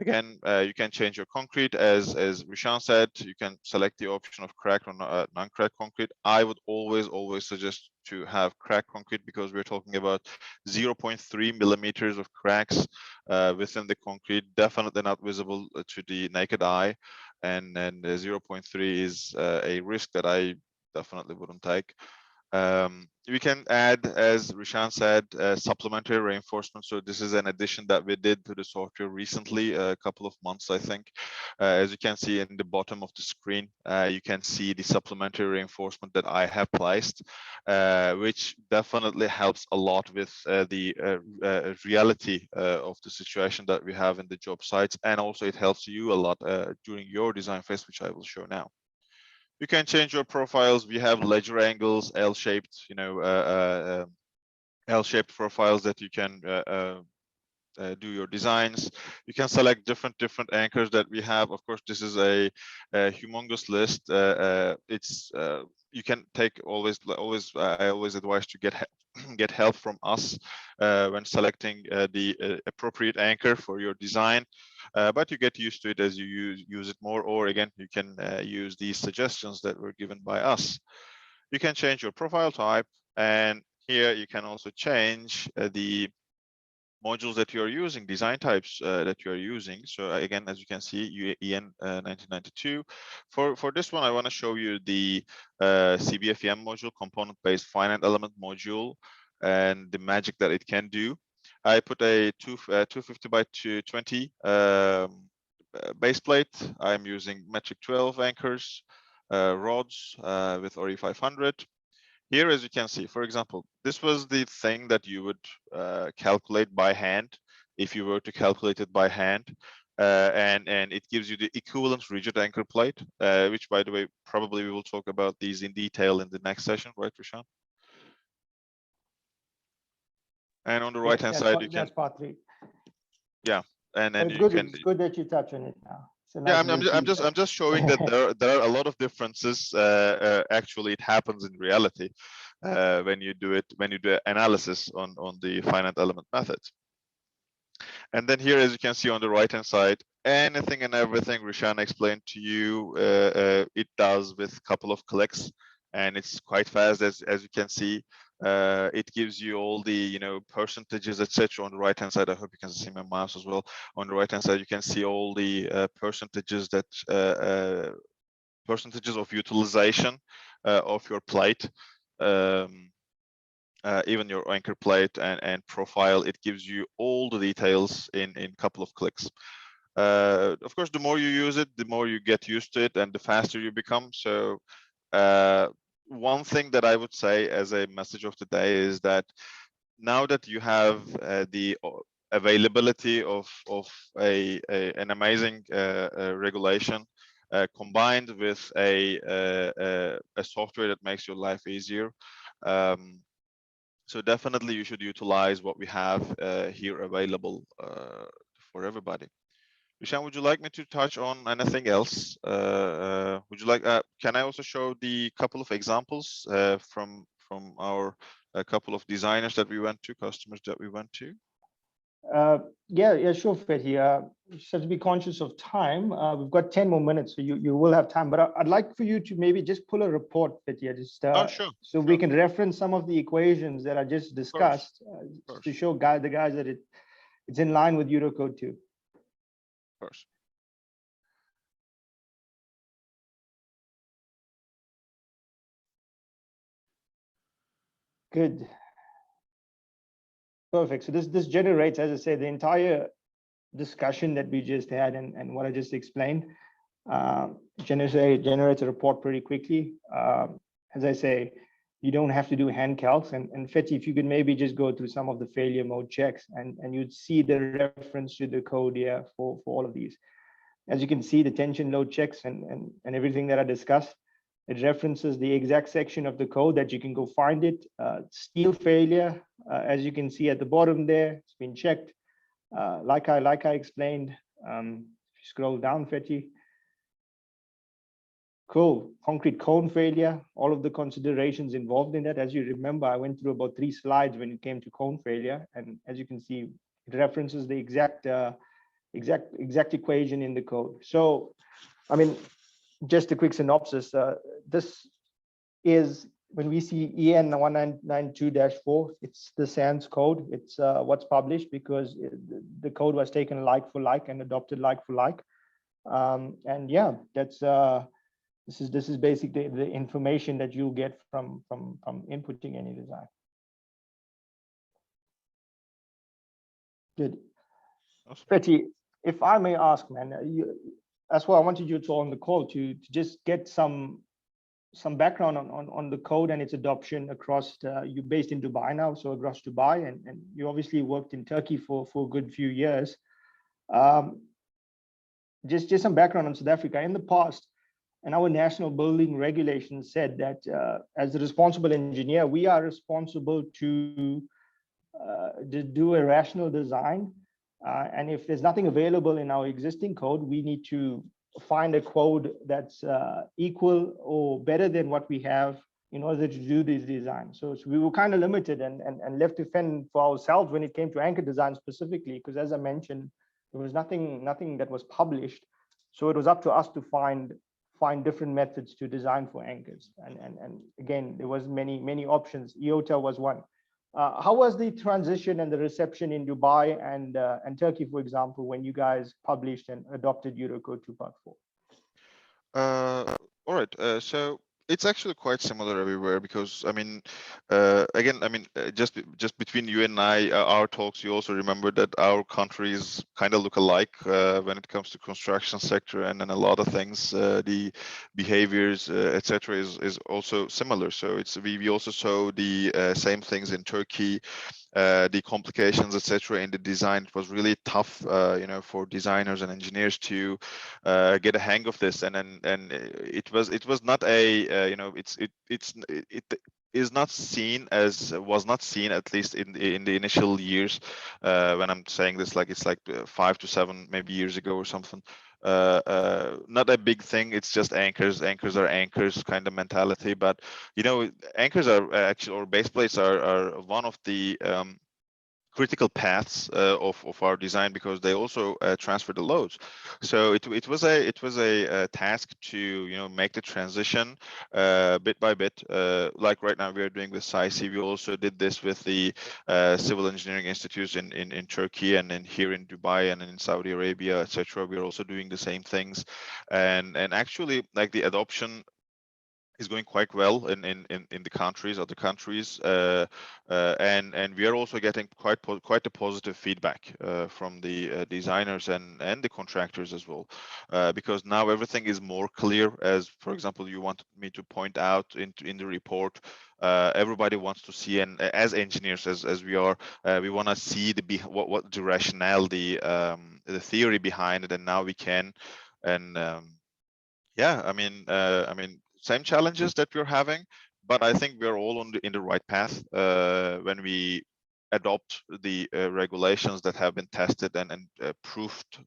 Again, you can change your concrete, as Rishan said. You can select the option of cracked or non-cracked concrete. I would always suggest to have cracked concrete, because we're talking about 0.3 millimeters of cracks within the concrete, definitely not visible to the naked eye, and 0.3 is a risk that I definitely wouldn't take. We can add, as Rishan said, supplementary reinforcement. So this is an addition that we did to the software recently, a couple of months, I think. As you can see in the bottom of the screen, you can see the supplementary reinforcement that I have placed, which definitely helps a lot with the reality of the situation that we have in the job sites. And also it helps you a lot during your design phase, which I will show now. You can change your profiles. We have ledger angles, L-shaped, L-shaped profiles that you can do your designs. You can select different anchors that we have. Of course, this is a humongous list. You can take I always advise to get help from us when selecting the appropriate anchor for your design. But you get used to it as you use it more, or again, you can use these suggestions that were given by us. You can change your profile type, and here you can also change the modules that you're using, design types that you're using. So again, as you can see, EN 1992. For this one, I want to show you the CBFEM module, component-based finite element module, and the magic that it can do. I put a 250 by 220 base plate. I'm using metric 12 anchors, rods with RE 500. Here, as you can see, for example, this was the thing that you would calculate by hand if you were to calculate it by hand. And it gives you the equivalent rigid anchor plate, which, by the way, probably we will talk about these in detail in the next session, right, Rishan? And on the right-hand side, you can. That's part 3. Yeah, and then it's good that you touch on it now. Yeah, I'm just showing that there are a lot of differences. Actually, it happens in reality when you do analysis on the finite element methods. And then here, as you can see on the right-hand side, anything and everything Rishan explained to you, it does with a couple of clicks, and it's quite fast, as you can see. It gives you all the percentages, etc. on the right hand side. I hope you can see my mouse as well. On the right hand side, you can see all the percentages of utilization of your plate, even your anchor plate and profile. It gives you all the details in a couple of clicks. Of course, the more you use it, the more you get used to it, and the faster you become. So one thing that I would say as a message of the day is that now that you have the availability of an amazing regulation combined with a software that makes your life easier, so definitely you should utilize what we have here available for everybody. Rishan, would you like me to touch on anything else? Would you like? Can I also show the couple of examples from our couple of designers that we went to, customers that we went to? Yeah, sure, Fethi. Just have to be conscious of time. We've got 10 more minutes, so you will have time. But I'd like for you to maybe just pull a report, Fethi, just Oh, sure. so we can reference some of the equations that I just discussed to show the guys that it's in line with Unicode 2. Of course. Good. Perfect. So this generates, as I said, the entire discussion that we just had and what I just explained. Generates a report pretty quickly. As I say, you don't have to do hand calcs. And Fethi, if you could maybe just go through some of the failure mode checks and you'd see the reference to the code here for all of these. As you can see, the tension load checks and everything that I discussed, it references the exact section of the code that you can go find it. Steel failure, as you can see at the bottom there, it's been checked. Like I explained, if you scroll down, Fethi. Cool. Concrete cone failure, all of the considerations involved in that. As you remember, I went through about 3 slides when it came to cone failure. And as you can see, it references the exact equation in the code. So, I mean, just a quick synopsis. This is when we see EN 1992-4, it's the SANS code. It's what's published because the code was taken like for like and adopted like for like. And yeah, that's this is basically the information that you'll get from inputting any design. Good. Fethi, if I may ask, man, that's why I wanted you to on the call to just get some background on the code and its adoption across. You're based in Dubai now, so across Dubai, and you obviously worked in Turkey for a good few years. Just some background on South Africa. In the past, and our national building regulations said that as the responsible engineer, we are responsible to do a rational design. And if there's nothing available in our existing code, we need to find a code that's equal or better than what we have in order to do these designs. So we were kind of limited and left to fend for ourselves when it came to anchor design specifically, because as I mentioned, there was nothing that was published. So it was up to us to find different methods to design for anchors. And again, there was many options. IOTA was one. How was the transition and the reception in Dubai and Turkey, for example, when you guys published and adopted Unicode 2.4? All right. So it's actually quite similar everywhere because I mean, again, I mean, just between you and I, our talks, you also remember that our countries kind of look alike when it comes to construction sector, and then a lot of things, the behaviors, etc., is also similar. So it's we also saw the same things in Turkey. The complications, etc., in the design. It was really tough, you know, for designers and engineers to get a hang of this. And it was not a, you know, it is not seen as was not seen, at least in the initial years. When I'm saying this, like it's like 5 to 7 maybe years ago or something. Not a big thing. It's just anchors. Anchors are anchors kind of mentality. But you know, anchors are actually, or base plates are one of the critical paths of our design, because they also transfer the loads. So it was a task to, you know, make the transition bit by bit. Like right now we are doing with SAICI. We also did this with the civil engineering institutes in Turkey and then here in Dubai and in Saudi Arabia, etc. We're also doing the same things, and actually, like, the adoption is going quite well in the countries, other countries, and we are also getting quite a positive feedback from the designers and the contractors as well, because now everything is more clear. As for example, you wanted me to point out in the report, everybody wants to see, and as engineers as we are, we want to see what the rationale, the theory behind it, and now we can. And yeah, I mean, same challenges that we're having, but I think we're all in the right path when we adopt the regulations that have been tested and proved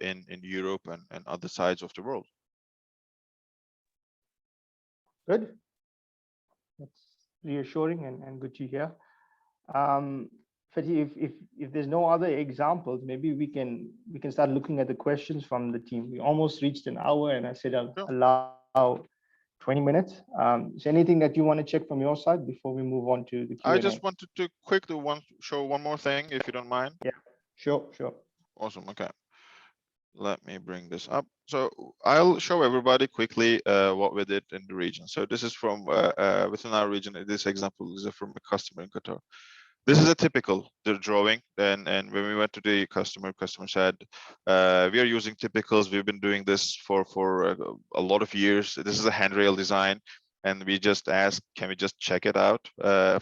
in Europe and other sides of the world. Good. That's reassuring and good to hear. Fatih, if there's no other examples, maybe we can start looking at the questions from the team. We almost reached an hour, and I said I'll allow 20 minutes. Is there anything that you want to check from your side before we move on to the Q&A? I just wanted to quickly show one more thing, if you don't mind. Yeah, sure. Awesome. Okay. Let me bring this up. So I'll show everybody quickly what we did in the region. So this is from within our region. This example is from a customer in Qatar. This is a typical drawing, and when we went to the customer said, we are using typicals. We've been doing this for a lot of years. This is a handrail design, and we just asked, can we just check it out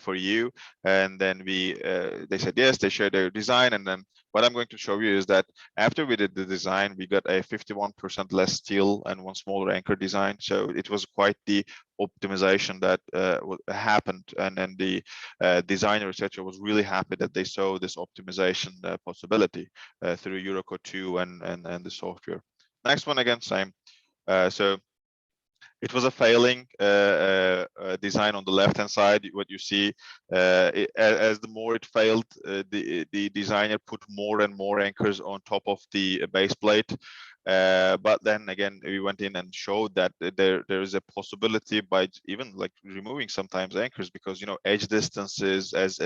for you? And then they said yes. They shared their design, and then what I'm going to show you is that after we did the design, we got a 51% less steel and one smaller anchor design. So it was quite the optimization that happened, and then the designer, etc., was really happy that they saw this optimization possibility through Unicode 2 and the software. Next one again, same. So it was a failing design on the left-hand side. What you see, as the more it failed, the designer put more and more anchors on top of the base plate. But then again, we went in and showed that there is a possibility by even like removing sometimes anchors, because edge distances, as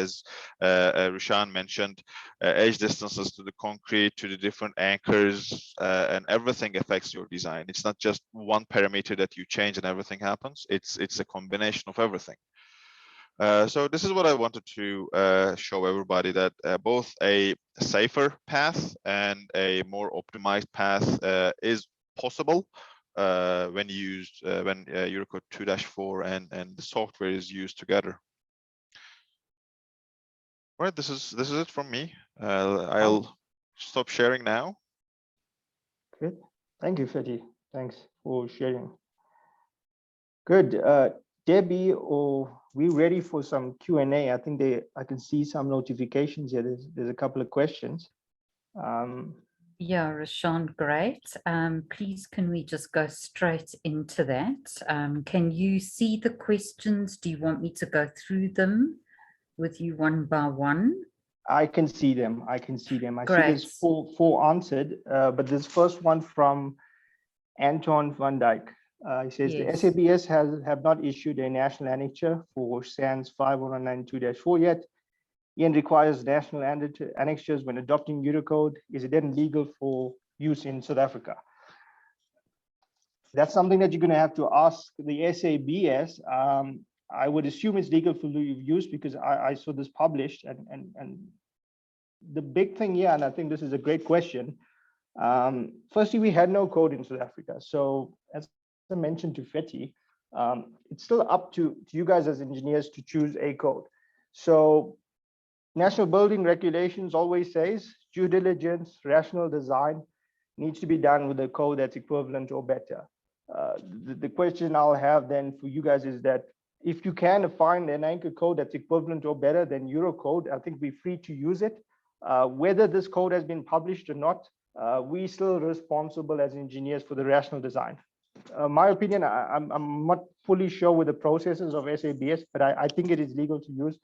Rishan mentioned, edge distances to the concrete, to the different anchors, and everything affects your design. It's not just one parameter that you change and everything happens. It's a combination of everything. So this is what I wanted to show everybody, that both a safer path and a more optimized path is possible when used when Unicode 2-4 and the software is used together. All right, this is it from me. I'll stop sharing now. Good. Thank you, Fatih. Thanks for sharing. Good. Debbie, we ready for some Q&A? I think I can see some notifications here. There's a couple of questions. Yeah, Rashawn, great. Please, can we just go straight into that? Can you see the questions? Do you want me to go through them with you one by one? I can see them. I see Great. there's four answered, but this first one from Anton van Dijk. He says, yes. The SABS have not issued a national annexure for SANS 5192-4 yet. Ian requires national annexures when adopting Unicode. Is it then legal for use in South Africa? That's something that you're going to have to ask the SABS. I would assume it's legal for use because I saw this published, and the big thing here, and I think this is a great question. Firstly, we had no code in South Africa. So as I mentioned to Fatih, it's still up to you guys as engineers to choose a code. So National Building Regulations always says due diligence, rational design needs to be done with a code that's equivalent or better. The question I'll have then for you guys is that if you can find an anchor code that's equivalent or better than Eurocode, I think we're free to use it. Whether this code has been published or not, we're still responsible as engineers for the rational design. My opinion, I'm not fully sure with the processes of SABS, but I think it is legal to use.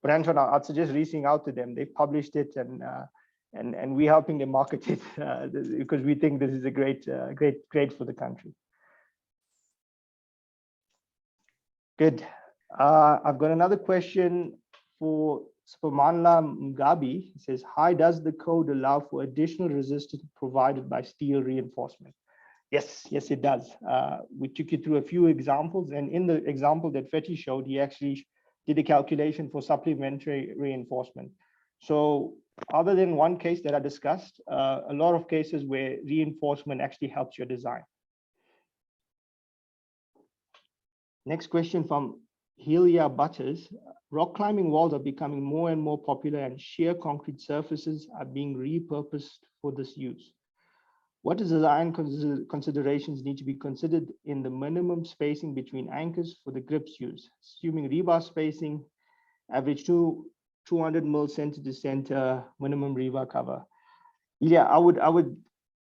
But Anton, I'd suggest reaching out to them. They published it, and we're helping them market it because we think this is a great for the country. Good. I've got another question for Spamanla Mugabi. He says, "Hi, does the code allow for additional resistance provided by steel reinforcement?" Yes, it does. We took you through a few examples, and in the example that Fatih showed, he actually did a calculation for supplementary reinforcement. So other than one case that I discussed, a lot of cases where reinforcement actually helps your design. Next question from Helia Butters. Rock climbing walls are becoming more and more popular, and sheer concrete surfaces are being repurposed for this use. What design considerations need to be considered in the minimum spacing between anchors for the grips use, assuming rebar spacing, average 200 mil center to center, minimum rebar cover? Yeah, I would.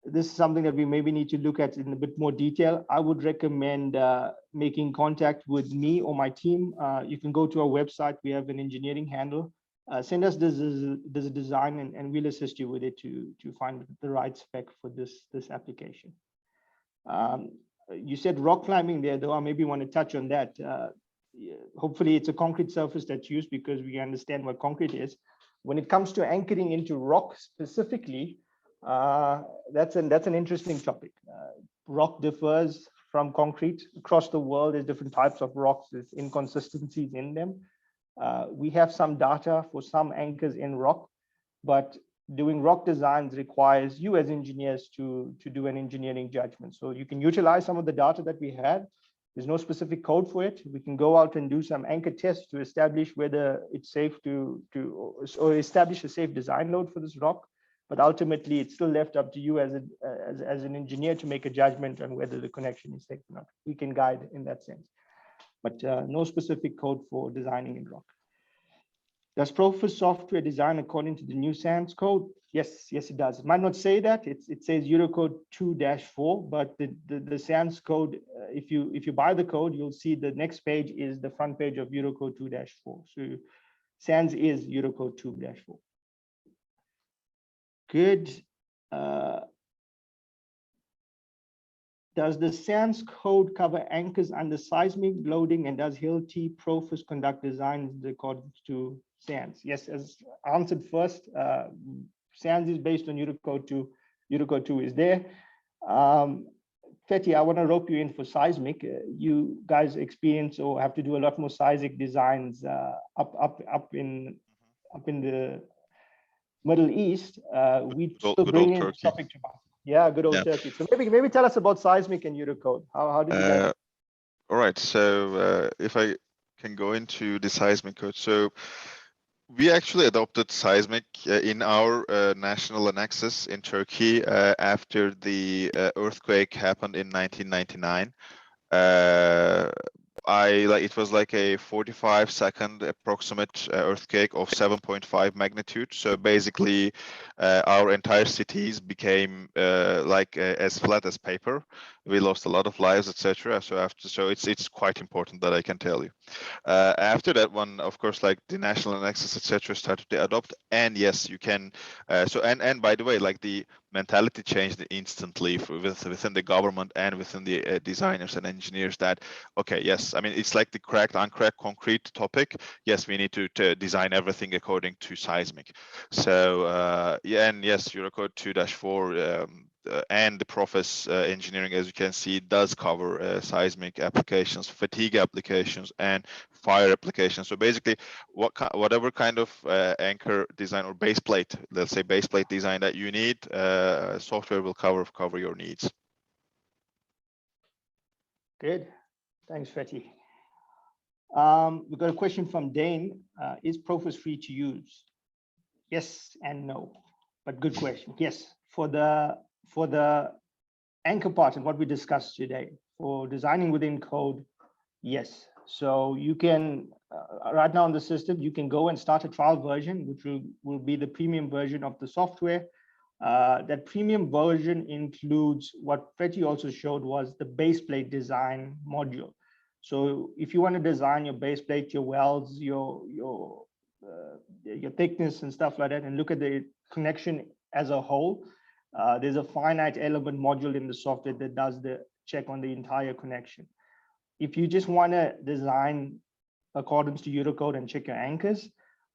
This is something that we maybe need to look at in a bit more detail. I would recommend making contact with me or my team. You can go to our website. We have an engineering handle. send us this design and we'll assist you with it to find the right spec for this application. You said rock climbing there, though I maybe want to touch on that. Hopefully it's a concrete surface that's used because we understand what concrete is. When it comes to anchoring into rock specifically, that's an interesting topic. Rock differs from concrete across the world. There's different types of rocks, there's inconsistencies in them. We have some data for some anchors in rock, but doing rock designs requires you as engineers to do an engineering judgment. So you can utilize some of the data that we had. There's no specific code for it. We can go out and do some anchor tests to establish whether it's safe or establish a safe design load for this rock. But ultimately, it's still left up to you as an engineer to make a judgment on whether the connection is safe or not. We can guide in that sense, but no specific code for designing in rock. Does Profus software design according to the new SANS code? Yes, it does. It might not say that. It says Unicode 2-4, but the SANS code, if you buy the code, you'll see the next page is the front page of Unicode 2-4. So SANS is Unicode 2-4. Good. Does the SANS code cover anchors under seismic loading, and does Hill-T Profus conduct designs according to SANS? Yes, as answered first, SANS is based on Unicode 2. Unicode 2 is there. Fetty, I want to rope you in for seismic. You guys experience or have to do a lot more seismic designs up in the Middle East. We still bring in Turkey. topic to market. Yeah, good old Turkey. So maybe tell us about seismic and Unicode. How did you guys? All right. So if I can go into the seismic code, so we actually adopted seismic in our national annexes in Turkey after the earthquake happened in 1999. It was like a 45-second approximate earthquake of 7.5 magnitude. So basically, our entire cities became as flat as paper. We lost a lot of lives, etc. So it's quite important that I can tell you. After that one, of course, like the national annexes, etc., started to adopt. And yes, you can. And by the way, like the mentality changed instantly within the government and within the designers and engineers that, okay, yes, I mean, it's like the cracked, uncracked concrete topic. Yes, we need to design everything according to seismic. So yeah, and yes, Unicode 2-4 and the Profus engineering, as you can see, does cover seismic applications, fatigue applications, and fire applications. So basically, whatever kind of anchor design or base plate, let's say base plate design that you need, software will cover your needs. Good, thanks, Fetty. We've got a question from Dane. Is Profus free to use? Yes and no, but good question. Yes, for the anchor part and what we discussed today, for designing within code, yes. So you can, right now on the system, you can go and start a trial version, which will be the premium version of the software. That premium version includes what Fetty also showed was the base plate design module. So if you want to design your base plate, your welds, your thickness and stuff like that, and look at the connection as a whole, there's a finite element module in the software that does the check on the entire connection. If you just want to design accordance to Unicode and check your anchors,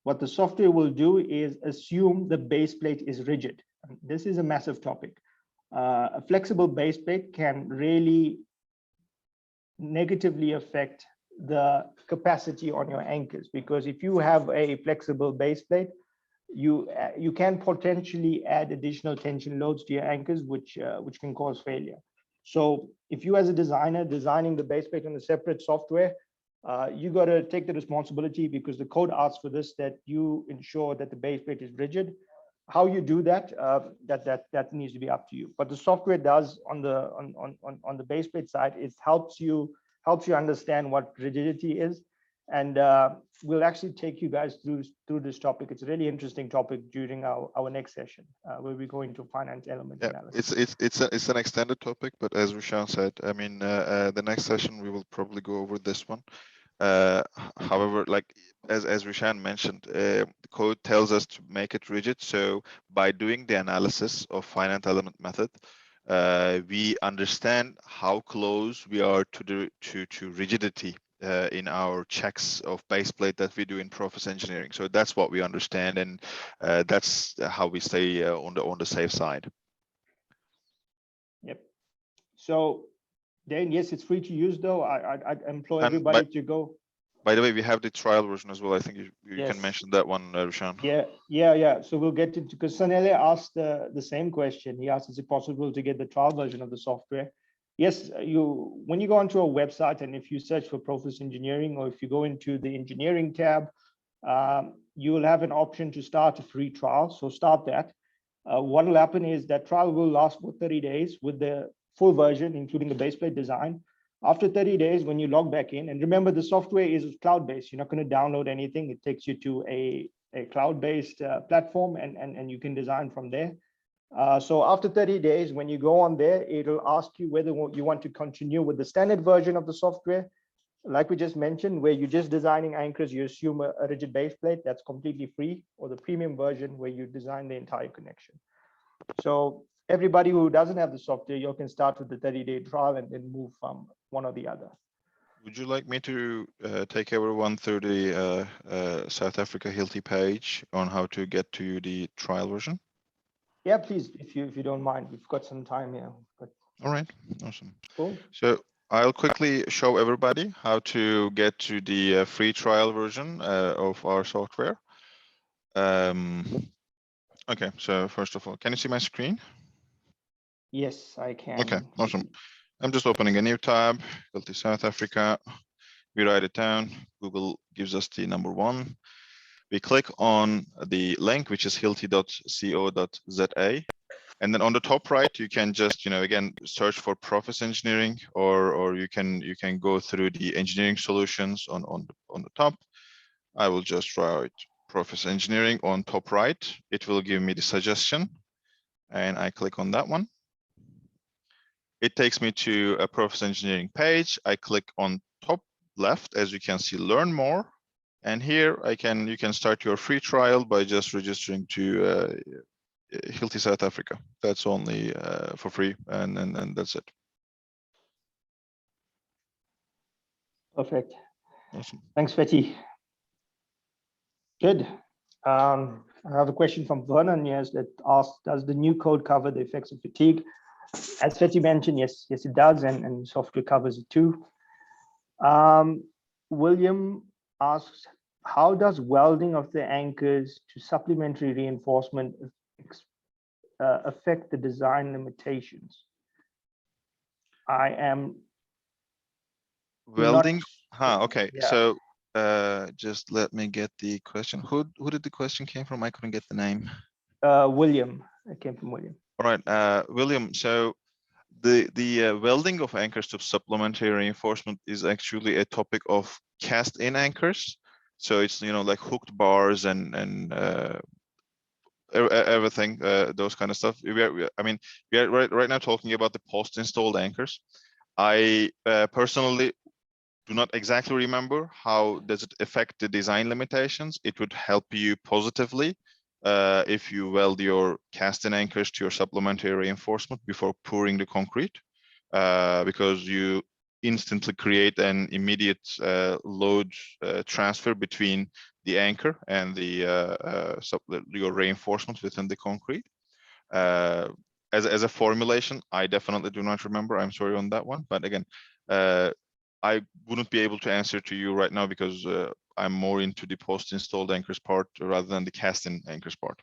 what the software will do is assume the base plate is rigid. This is a massive topic. A flexible base plate can really negatively affect the capacity on your anchors, because if you have a flexible base plate, you can potentially add additional tension loads to your anchors, which can cause failure. So if you as a designer designing the base plate on a separate software, you got to take the responsibility, because the code asks for this, that you ensure that the base plate is rigid. How you do that, that needs to be up to you. But the software does on the base plate side, it helps you understand what rigidity is, and we'll actually take you guys through this topic. It's a really interesting topic during our next session, where we go into finance element analysis. It's an extended topic, but as Rushan said, I mean, the next session we will probably go over this one. However, like as Rishan mentioned, the code tells us to make it rigid. So by doing the analysis of finite element method, we understand how close we are to the to rigidity in our checks of base plate that we do in process engineering. So that's what we understand, and that's how we stay on the safe side. Yep. So then, yes, it's free to use though. I employ And everybody to go. By the way, we have the trial version as well. I think you Yes. can mention that one, Rishan. Yeah. So we'll get into, because Sanele asked the same question. He asked, is it possible to get the trial version of the software? Yes, when you go onto a website and if you search for process engineering, or if you go into the engineering tab, you will have an option to start a free trial. So start that. What will happen is that trial will last for 30 days with the full version, including the base plate design. After 30 days, when you log back in, and remember the software is cloud-based, you're not going to download anything. It takes you to a cloud-based platform, and you can design from there. So after 30 days, when you go on there, it'll ask you whether you want to continue with the standard version of the software, like we just mentioned, where you're just designing anchors, you assume a rigid base plate, that's completely free, or the premium version where you design the entire connection. So everybody who doesn't have the software, you can start with the 30-day trial and then move from one or the other. Would you like me to take everyone through the South Africa Hilti page on how to get to the trial version? Yeah, please, if you don't mind, we've got some time here. All right, awesome. Cool. So I'll quickly show everybody how to get to the free trial version of our software. Okay, so first of all, can you see my screen? Yes, I can. Okay, awesome. I'm just opening a new tab, Hilti South Africa. We write it down. Google gives us the number 1. We click on the link, which is hilti.co.za. And then on the top right, you can just, again, search for process engineering, or you can go through the engineering solutions on the top. I will just write process engineering on top right. It will give me the suggestion, and I click on that one. It takes me to a process engineering page. I click on top left, as you can see, learn more. And here you can start your free trial by just registering to Hilti South Africa. That's only for free, and that's it. Perfect. Awesome. Thanks, Fethi. Good. I have a question from Vernon, yes, that asks, does the new code cover the effects of fatigue? As Fethi mentioned, yes, it does, and software covers it too. William asks, how does welding of the anchors to supplementary reinforcement affect the design limitations? I am welding. Not, okay. Yeah. So just let me get the question. Who did the question came from? I couldn't get the name. William. It came from William. All right, William. So the welding of anchors to supplementary reinforcement is actually a topic of cast-in anchors. So it's like hooked bars and everything, those kind of stuff. We are right now talking about the post-installed anchors. I personally do not exactly remember how does it affect the design limitations. It would help you positively if you weld your cast-in anchors to your supplementary reinforcement before pouring the concrete, because you instantly create an immediate load transfer between the anchor and your reinforcement within the concrete. As a formulation, I definitely do not remember. I'm sorry on that one. But again, I wouldn't be able to answer to you right now because I'm more into the post-installed anchors part rather than the cast-in anchors part.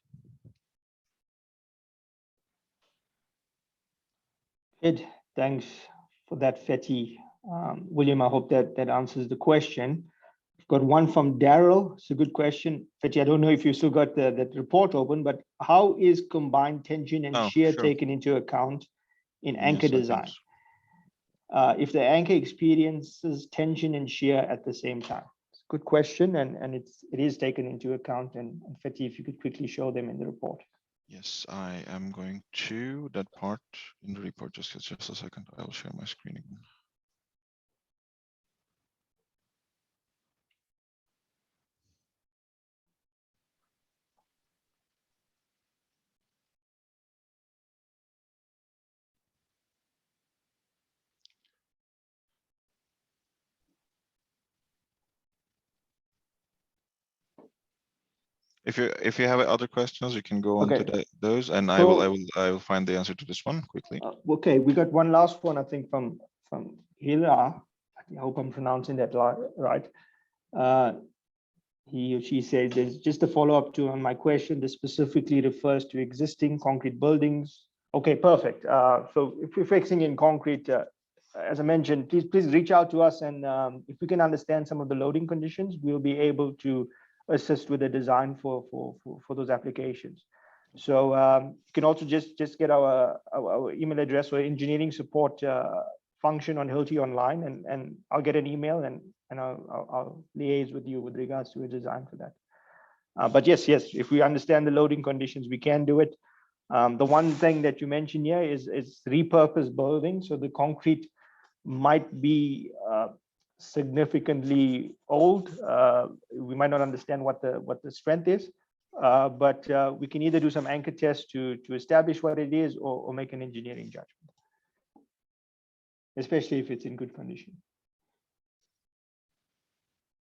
Good. Thanks for that, Fethi. William, I hope that answers the question. We've got one from Daryl. It's a good question. Fethi, I don't know if you still got that report open, but how is combined tension and shear taken into account in anchor design? If the anchor experiences tension and shear at the same time? It's a good question, and it is taken into account. And Fethi, if you could quickly show them in the report. Yes, I am going to that part in the report. Just a second. I will share my screen again. If you have other questions, you can go on Okay. to those, and I So- will find the answer to this one quickly. Okay, we got one last one, I think, from Hila. I hope I'm pronouncing that right. He or she says, there's just a follow-up to on my question. This specifically refers to existing concrete buildings. Okay, perfect. So if you're fixing in concrete, as I mentioned, please reach out to us, and if we can understand some of the loading conditions, we'll be able to assist with the design for those applications. So you can also just get our email address or engineering support function on Hilti online, and I'll get an email and I'll liaise with you with regards to a design for that. But yes, if we understand the loading conditions, we can do it. The one thing that you mentioned here is repurposed building. So the concrete might be significantly old. We might not understand what the strength is, but we can either do some anchor tests to establish what it is, or make an engineering judgment, especially if it's in good condition.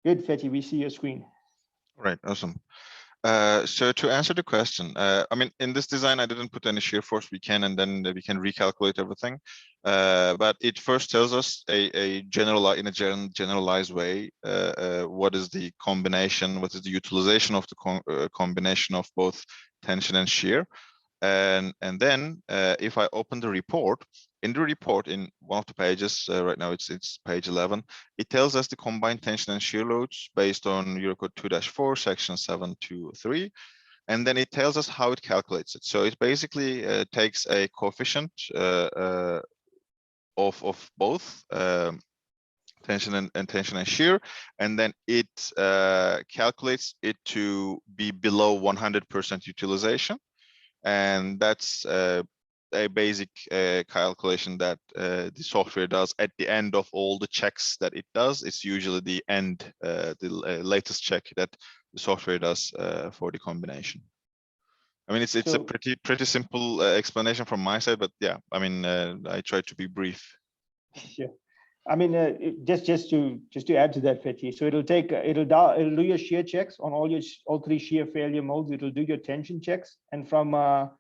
Good, Fethi, we see your screen. Right, awesome. So to answer the question, I mean, in this design, I didn't put any shear force. We can, and then we can recalculate everything. But it first tells us in a generalized way, what is the combination, what is the utilization of the combination of both tension and shear. And then if I open the report, in the report, in one of the pages, right now it's page 11, it tells us the combined tension and shear loads based on Unicode 2-4, section 723. And then it tells us how it calculates it. So it basically takes a coefficient of both tension and shear, and then it calculates it to be below 100% utilization. And that's a basic calculation that the software does at the end of all the checks that it does. It's usually the end, the latest check that the software does for the combination. I mean, it's a pretty simple explanation from my side, but yeah, I mean, I try to be brief. Yeah. I mean, just to add to that, Fethi. So it'll do your shear checks on all three shear failure modes. It'll do your tension checks, and from a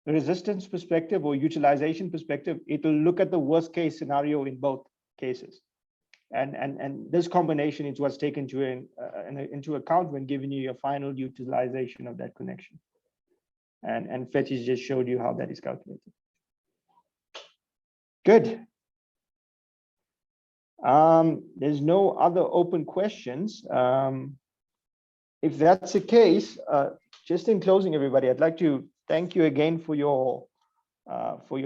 resistance perspective or utilization perspective, it'll look at the worst case scenario in both cases. And this combination is what's taken into account when giving you your final utilization of that connection. And Fethi just showed you how that is calculated. Good. There's no other open questions. If that's the case, just in closing, everybody, I'd like to thank you again for your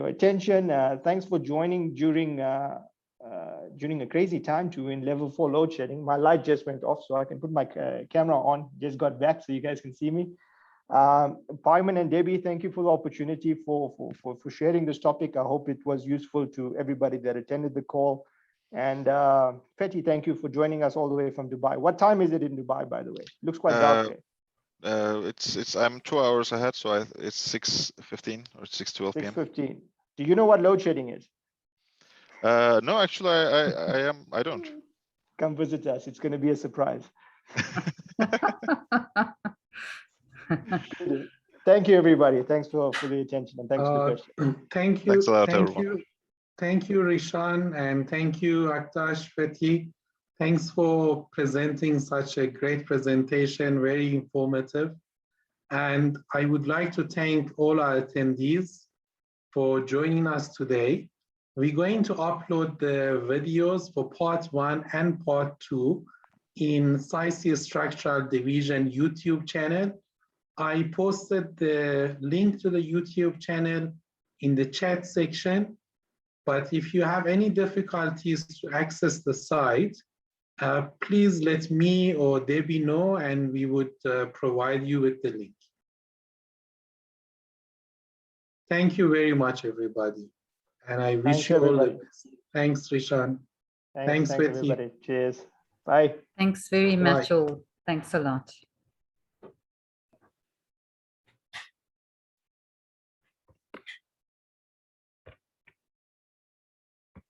attention. Thanks for joining during a crazy time in level 4 load shedding. My light just went off, so I can put my camera on. Just got back, so you guys can see me. Paiman and Debbie, thank you for the opportunity for sharing this topic. I hope it was useful to everybody that attended the call. And Fethi, thank you for joining us all the way from Dubai. What time is it in Dubai, by the way? Looks quite dark there. I'm 2 hours ahead, so it's 6:15 or 6:12 p.m. 6:15. Do you know what load shedding is? No, actually, I don't. Come visit us. It's going to be a surprise. Thank you, everybody. Thanks for the attention, and thanks for the question. Thank you. Thanks a lot, Thank everyone. you. Thank you, Rishan, and thank you, Aktash, Fethi. Thanks for presenting such a great presentation, very informative. And I would like to thank all our attendees for joining us today. We're going to upload the videos for part 1 and part 2 in SciC Structural Division YouTube channel. I posted the link to the YouTube channel in the chat section. But if you have any difficulties to access the site, please let me or Debbie know, and we would provide you with the link. Thank you very much, everybody. And I wish you all the best. Thanks, Rishan. Thanks, everybody. Cheers. Bye. Thanks very much all. Thanks a lot.